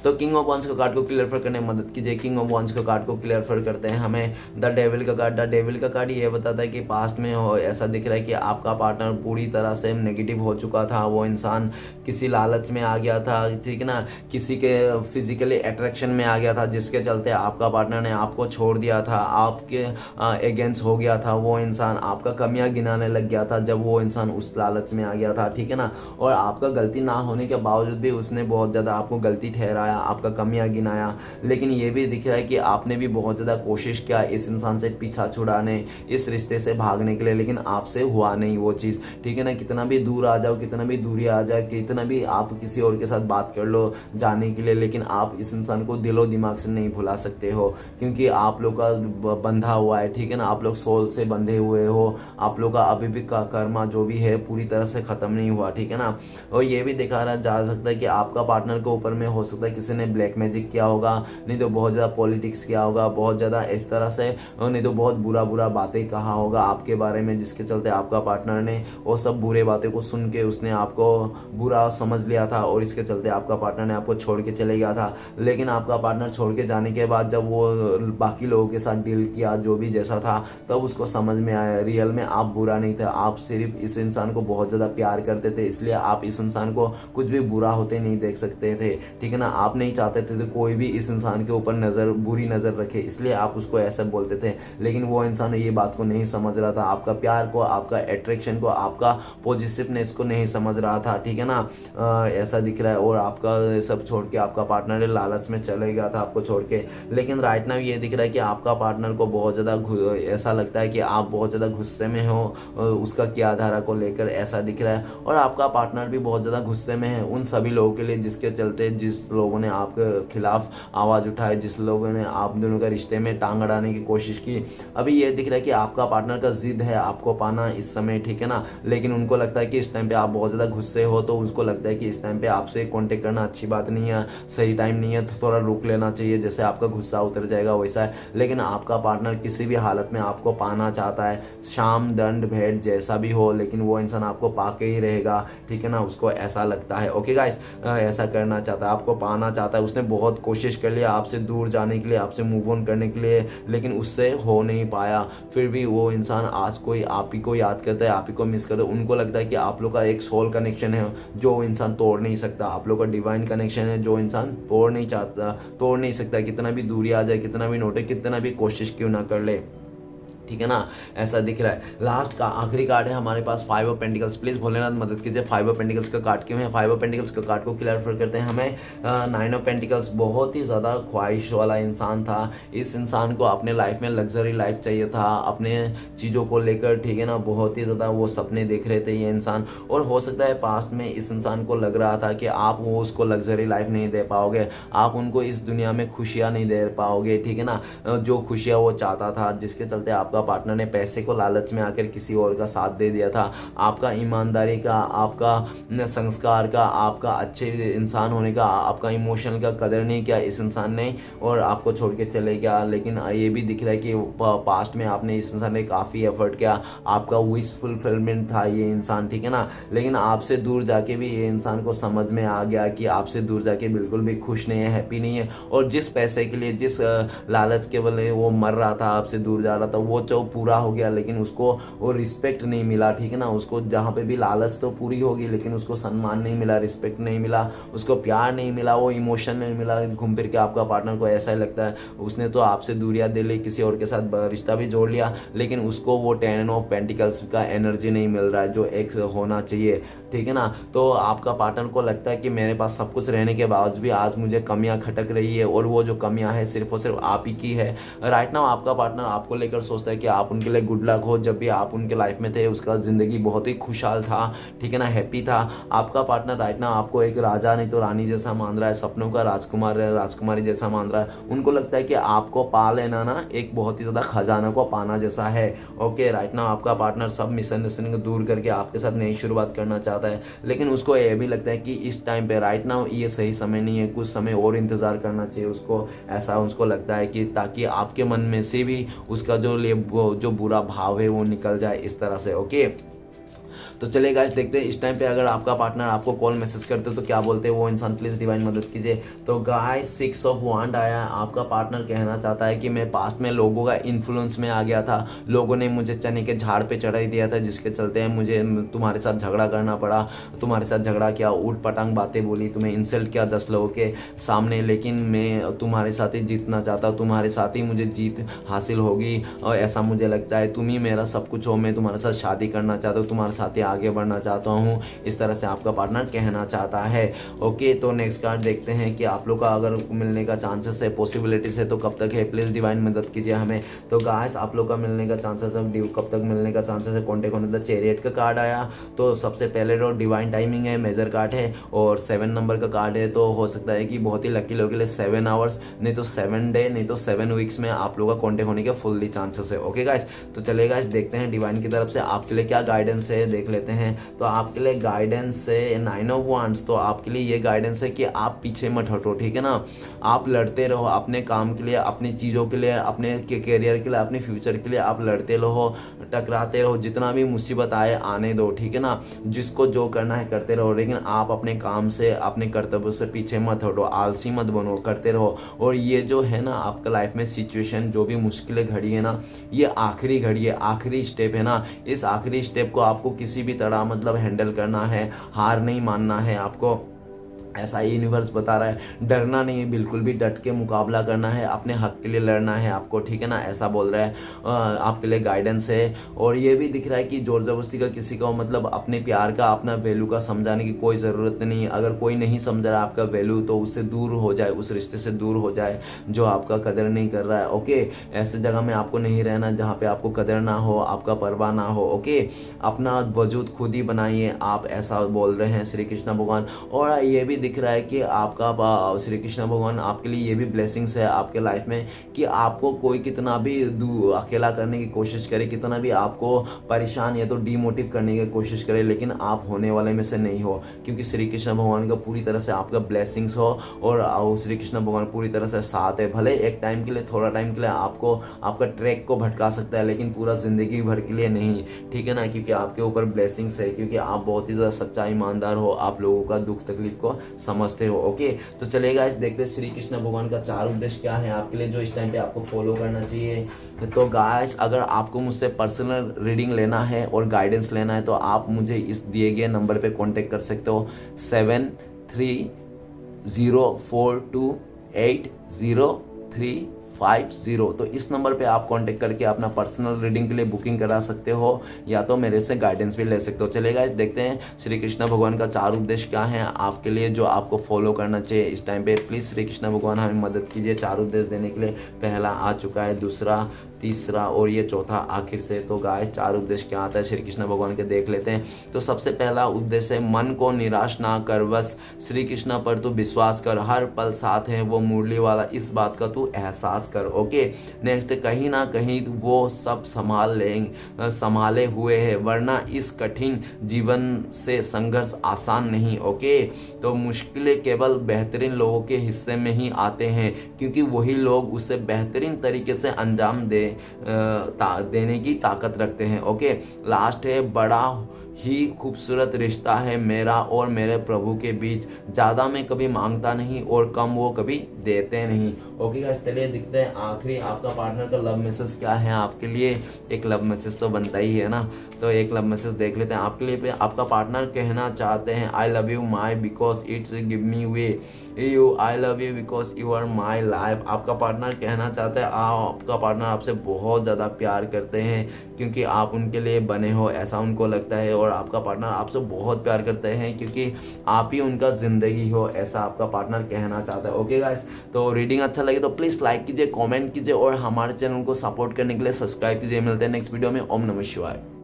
तो किंग ऑफ वांड्स का कार्ड को क्लियर करने में मदद कीजिए। किंग ऑफ वांड्स का कार्ड को क्लियर करते हैं हमें द डेविल का कार्ड। द डेविल का कार्ड ये बताता है कि पास्ट में ऐसा दिख रहा है कि आपका पार्टनर पूरी तरह से नेगेटिव हो चुका था, वो इंसान किसी लालच में आ गया था, ठीक है ना, किसी के फिजिकली अट्रैक्शन में आ गया था, जिसके चलते आपका पार्टनर ने आपको छोड़ दिया था, आपके अगेंस्ट हो गया था, वो इंसान आपका कमियां गिनाने लग गया था जब वो इंसान उस लालच में आ गया था, ठीक है ना। और आपका गलती ना होने के बावजूद भी उसने बहुत ज़्यादा आपको गलती ठहराया, आपका कमियां गिनाया। लेकिन ये भी दिख रहा है कि आपने भी बहुत ज़्यादा कोशिश किया इस इंसान से पीछा छुड़ाने, इस रिश्ते से भागने के लिए, लेकिन आपसे हुआ नहीं वो चीज़, ठीक है ना। कितना भी दूर आ जाओ, कितना भी दूरी आ जाए, कितना भी आप किसी और के साथ बात कर लो जाने के लिए, लेकिन आप इस इंसान को दिलो दिमाग से नहीं भुला सकते हो, क्योंकि आप लोग का बंधा हुआ है, ठीक है ना, आप लोग सोल से बंधे हुए हो, आप लोग का अभी भी का कर्मा जो भी है पूरी तरह से खत्म नहीं हुआ, ठीक है ना। और ये भी दिखा रहा जा सकता है कि आपका पार्टनर के ऊपर में हो सकता है किसी ने ब्लैक मैजिक किया होगा, नहीं तो बहुत ज़्यादा पॉलिटिक्स किया होगा, बहुत ज़्यादा इस तरह से, नहीं तो बहुत बुरा बुरा बातें कहा होगा आपके बारे में, जिसके चलते आपका पार्टनर ने वो सब बुरे बातें को सुन के उसने आपको बुरा समझ लिया था, और इसके चलते आपका पार्टनर ने आपको छोड़ के चले गया था। लेकिन आपका पार्टनर छोड़ के जाने के बाद जब वो बाकी लोगों के साथ डील किया जो भी जैसा था, तब उसको समझ में आया रियल में आप बुरा नहीं थे, आप सिर्फ इस इंसान को बहुत ज़्यादा प्यार करते थे, इसलिए आप इस इंसान को कुछ भी बुरा होते नहीं देख सकते थे, ठीक है ना। आप नहीं चाहते थे तो कोई भी इस इंसान के ऊपर बुरी नज़र रखे, इसलिए आप उसको ऐसा बोलते थे। लेकिन वो इंसान ये बात को नहीं समझ रहा था, आपका प्यार को, आपका अट्रैक्शन को, आपका पॉजिटिवनेस को नहीं समझ रहा था, ठीक है ना। ऐसा दिख रहा है। और आपका सब छोड़ के आपका पार्टनर लालच में चले गया था आपको छोड़ के। लेकिन राइट नाउ ये दिख रहा है कि आपका पार्टनर को बहुत ज़्यादा ऐसा लगता है कि आप बहुत ज़्यादा गुस्से में हो उसका क्या धारा को लेकर, ऐसा दिख रहा है। और आपका पार्टनर भी बहुत ज़्यादा गुस्से में है उन सभी लोगों के लिए जिसके चलते, जिस लोगों लोगों ने आपके खिलाफ आवाज़ उठाई, जिस लोगों ने आप दोनों का रिश्ते में टांग अड़ाने की कोशिश की। अभी ये दिख रहा है कि आपका पार्टनर का जिद है आपको पाना इस समय, ठीक है ना, लेकिन उनको लगता है कि इस टाइम पे आप बहुत ज़्यादा गुस्से हो, तो उसको लगता है कि इस टाइम पे आपसे कांटेक्ट करना अच्छी बात नहीं है, सही टाइम नहीं है, तो थोड़ा रुक लेना चाहिए, जैसे आपका गुस्सा उतर जाएगा वैसा है। लेकिन आपका पार्टनर किसी भी हालत में आपको पाना चाहता है, शाम दंड भेंट जैसा भी हो, लेकिन वो इंसान आपको पाके ही रहेगा, ठीक है ना, उसको ऐसा लगता है। ओके गाइस, ऐसा करना चाहता है, आपको पाना चाहता है। उसने बहुत कोशिश कर लिया आपसे दूर जाने के लिए, आपसे मूव ऑन करने के लिए, लेकिन उससे हो नहीं पाया। फिर भी वो इंसान आज कोई आप ही को याद करता है, आप ही को मिस करता है। उनको लगता है कि आप लोग का एक सोल कनेक्शन है जो इंसान तोड़ नहीं सकता, आप लोग का डिवाइन कनेक्शन है जो इंसान तोड़ नहीं सकता, कितना भी दूरी आ जाए, कितना भी नोटे, कितना भी कोशिश क्यों ना कर ले, ठीक है ना, ऐसा दिख रहा है। लास्ट का आखिरी कार्ड है हमारे पास 5 ऑफ पेंटिकल्स। प्लीज भोलेनाथ मदद कीजिए, 5 ऑफ पेंटिकल्स का कार्ड क्यों है। 5 ऑफ पेंटिकल्स का कार्ड को क्लियर करते हैं हमें। 9 ऑफ पेंटिकल्स बहुत ही ज़्यादा ख्वाहिश वाला इंसान था। इस इंसान को अपने लाइफ में लग्जरी लाइफ चाहिए था, अपने चीज़ों को लेकर, ठीक है ना, बहुत ही ज़्यादा वो सपने देख रहे थे ये इंसान। और हो सकता है पास्ट में इस इंसान को लग रहा था कि आप वो उसको लग्जरी लाइफ नहीं दे पाओगे, आप उनको इस दुनिया में खुशियाँ नहीं दे पाओगे, ठीक है ना, जो खुशियाँ वो चाहता था, जिसके चलते आपका पार्टनर ने पैसे को लालच में आकर किसी और का साथ दे दिया था। आपका ईमानदारी का, आपका संस्कार का, आपका अच्छे इंसान होने का, आपका इमोशनल का कदर नहीं किया इस इंसान ने और आपको छोड़ के चले गया। लेकिन ये भी दिख रहा है कि पास्ट में आपने इस इंसान ने काफ़ी एफर्ट किया, आपका विश फुलफिलमेंट था ये इंसान, ठीक है ना, लेकिन आपसे दूर जाके भी ये इंसान को समझ में आ गया कि आपसे दूर जाके बिल्कुल भी खुश नहीं है, हैप्पी नहीं है। और जिस पैसे के लिए, जिस लालच के बदले वो मर रहा था, आपसे दूर जा रहा था, वो जो पूरा हो गया, लेकिन उसको वो रिस्पेक्ट नहीं मिला, ठीक है ना, उसको जहाँ पे भी लालच तो पूरी होगी, लेकिन उसको सम्मान नहीं मिला, रिस्पेक्ट नहीं मिला, उसको प्यार नहीं मिला, वो इमोशन नहीं मिला। घूम फिर के आपका पार्टनर को ऐसा ही लगता है उसने तो आपसे दूरियां दे ली, किसी और के साथ रिश्ता भी जोड़ लिया, लेकिन उसको वो 10 ऑफ पेंटिकल्स का एनर्जी नहीं मिल रहा है जो एक होना चाहिए, ठीक है ना। तो आपका पार्टनर को लगता है कि मेरे पास सब कुछ रहने के बावजूद भी आज मुझे कमियां खटक रही है, और वो जो कमियां है सिर्फ और सिर्फ आप ही की है। राइट नाउ आपका पार्टनर आपको लेकर सोचता है कि आप उनके लिए गुड लक हो। जब भी आप उनके लाइफ में थे उसका ज़िंदगी बहुत ही खुशहाल था, ठीक है ना, हैप्पी था। आपका पार्टनर राइट नाउ आपको एक राजा नहीं तो रानी जैसा मान रहा है, सपनों का राजकुमार राजकुमारी जैसा मान रहा है। उनको लगता है कि आपको पा लेना ना एक बहुत ही ज़्यादा खजाना को पाना जैसा है। ओके, राइट नाउ आपका पार्टनर सब मिसअंडरस्टैंडिंग को दूर करके आपके साथ नई शुरुआत करना चाहता है, लेकिन उसको ये भी लगता है कि इस टाइम पे राइट नाउ ये सही समय नहीं है, कुछ समय और इंतज़ार करना चाहिए उसको, ऐसा उसको लगता है कि ताकि आपके मन में से भी उसका जो बुरा भाव है वो निकल जाए इस तरह से। ओके, तो चलिए गाइस देखते हैं इस टाइम पे अगर आपका पार्टनर आपको कॉल मैसेज करते तो क्या बोलते हैं वो इंसान, प्लीज डिवाइन मदद कीजिए। तो गाइस 6 ऑफ वांड आया। आपका पार्टनर कहना चाहता है कि मैं पास्ट में लोगों का इन्फ्लुएंस में आ गया था, लोगों ने मुझे चने के झाड़ पे चढ़ा दिया था, जिसके चलते मुझे तुम्हारे साथ झगड़ा करना पड़ा, तुम्हारे साथ झगड़ा किया, ऊट पटांग बातें बोली, तुम्हें इंसल्ट किया 10 लोगों के सामने, लेकिन मैं तुम्हारे साथ ही जीतना चाहता हूँ, तुम्हारे साथ ही मुझे जीत हासिल होगी और ऐसा मुझे लगता है, तुम ही मेरा सब कुछ हो, मैं तुम्हारे साथ शादी करना चाहता हूँ, तुम्हारे साथ ही आगे बढ़ना चाहता हूँ, इस तरह से आपका पार्टनर कहना चाहता है। ओके, तो नेक्स्ट कार्ड देखते हैं कि आप लोग का अगर मिलने का चांसेस है, पॉसिबिलिटीज है तो कब तक है, प्लीज डिवाइन मदद कीजिए हमें। तो गाइस आप लोग का मिलने का चांसेस है, कब तक मिलने का चांसेस है, कॉन्टेक्ट होने का चैरियट का कार्ड आया। तो सबसे पहले तो डिवाइन टाइमिंग है, मेजर कार्ड है और 7 नंबर का कार्ड है, तो हो सकता है कि बहुत ही लकी लोगों के लिए 7 आवर्स नहीं तो 7 डे नहीं तो 7 वीक्स में आप लोग का कॉन्टेक्ट होने के फुल्ली चांसेस है। ओके गाइस, तो चलिए गाइस देखते हैं डिवाइन की तरफ से आपके लिए क्या गाइडेंस है, देख लेते हैं। तो आपके लिए गाइडेंस है 9 ऑफ वांड्स। तो आपके लिए ये गाइडेंस है कि आप पीछे मत हटो, ठीक है ना, आप लड़ते रहो अपने काम के लिए, अपनी चीज़ों के लिए, अपने करियर के लिए, अपने फ्यूचर के लिए आप लड़ते रहो, टकराते रहो, जितना भी मुसीबत आए आने दो, ठीक है ना, जिसको जो करना है करते रहो, लेकिन आप अपने काम से, अपने कर्तव्यों से पीछे मत हटो, आलसी मत बनो, करते रहो। और ये जो है ना आपका लाइफ में सिचुएशन, जो भी मुश्किलें घड़ी है ना, ये आखिरी घड़ी है, आखिरी स्टेप है ना, इस आखिरी स्टेप को आपको किसी भी तरह मतलब हैंडल करना है, हार नहीं मानना है आपको, ऐसा ही यूनिवर्स बता रहा है। डरना नहीं है, बिल्कुल भी डट के मुकाबला करना है, अपने हक के लिए लड़ना है आपको, ठीक है ना, ऐसा बोल रहा है। आपके लिए गाइडेंस है। और ये भी दिख रहा है कि जोर जबरदस्ती का किसी को मतलब अपने प्यार का, अपना वैल्यू का समझाने की कोई ज़रूरत नहीं है। अगर कोई नहीं समझ रहा है आपका वैल्यू तो उससे दूर हो जाए, उस रिश्ते से दूर हो जाए जो आपका कदर नहीं कर रहा है। ओके, ऐसे जगह में आपको नहीं रहना जहाँ पे आपको कदर ना हो, आपका परवाह ना हो। ओके, अपना वजूद खुद ही बनाइए आप, ऐसा बोल रहे हैं श्री कृष्ण भगवान। और ये भी दिख रहा है कि आपका श्री कृष्ण भगवान आपके लिए ये भी ब्लेसिंग्स है आपके लाइफ में कि आपको कोई कितना भी अकेला करने की कोशिश करे, कितना भी आपको परेशान या तो डीमोटिव करने की कोशिश करे, लेकिन आप होने वाले में से नहीं हो, क्योंकि श्री कृष्ण भगवान का पूरी तरह से आपका ब्लेसिंग्स हो और श्री कृष्ण भगवान पूरी तरह से साथ है। भले एक टाइम के लिए, थोड़ा टाइम के लिए आपको आपका ट्रैक को भटका सकता है, लेकिन पूरा जिंदगी भर के लिए नहीं, ठीक है ना, क्योंकि आपके ऊपर ब्लेसिंग्स है, क्योंकि आप बहुत ही ज़्यादा सच्चा ईमानदार हो, आप लोगों का दुख तकलीफ को समझते हो। ओके, तो चलेगा इस देखते श्री कृष्ण भगवान का 4 उद्देश्य क्या है आपके लिए जो इस टाइम पे आपको फॉलो करना चाहिए। तो गाइस, अगर आपको मुझसे पर्सनल रीडिंग लेना है और गाइडेंस लेना है तो आप मुझे इस दिए गए नंबर पे कांटेक्ट कर सकते हो 7304280350। तो इस नंबर पे आप कांटेक्ट करके अपना पर्सनल रीडिंग के लिए बुकिंग करा सकते हो या तो मेरे से गाइडेंस भी ले सकते हो। चलेगा इस देखते हैं श्री कृष्ण भगवान का 4 उद्देश्य क्या है आपके लिए जो आपको फॉलो करना चाहिए इस टाइम पे। प्लीज़ श्री कृष्ण भगवान हमें मदद कीजिए 4 उद्देश्य देने के लिए। पहला आ चुका है, दूसरा, तीसरा और ये चौथा आखिर से। तो गाइस 4 उद्देश्य क्या आता है श्री कृष्ण भगवान के देख लेते हैं। तो सबसे पहला उद्देश्य है मन को निराश ना कर, बस श्री कृष्ण पर तू विश्वास कर, हर पल साथ है वो मुरली वाला, इस बात का तू एहसास कर। ओके, नेक्स्ट, कहीं ना कहीं वो सब संभाले हुए है, वरना इस कठिन जीवन से संघर्ष आसान नहीं। ओके, तो मुश्किलें केवल बेहतरीन लोगों के हिस्से में ही आते हैं, क्योंकि वही लोग उसे बेहतरीन तरीके से अंजाम देने की ताकत रखते हैं। ओके, लास्ट है, बड़ा ही खूबसूरत रिश्ता है मेरा और मेरे प्रभु के बीच, ज़्यादा मैं कभी मांगता नहीं और कम वो कभी देते नहीं। ओके गाइस, चलिए दिखते हैं आखिरी आपका पार्टनर का लव मैसेज क्या है आपके लिए। एक लव मैसेज तो बनता ही है ना, तो एक लव मैसेज देख लेते हैं आपके लिए। आपका पार्टनर कहना चाहते हैं I love you my because it's give me way you, I love you because you are my life. आपका पार्टनर कहना चाहता है आपका पार्टनर आपसे बहुत ज़्यादा प्यार करते हैं क्योंकि आप उनके लिए बने हो, ऐसा उनको लगता है। और आपका पार्टनर आपसे बहुत प्यार करते हैं क्योंकि आप ही उनका जिंदगी हो, ऐसा आपका पार्टनर कहना चाहता है। ओके गाइस, तो रीडिंग अच्छा लगे तो प्लीज़ लाइक कीजिए, कमेंट कीजिए और हमारे चैनल को सपोर्ट करने के लिए सब्सक्राइब कीजिए। मिलते हैं नेक्स्ट वीडियो में। ओम नमः शिवाय।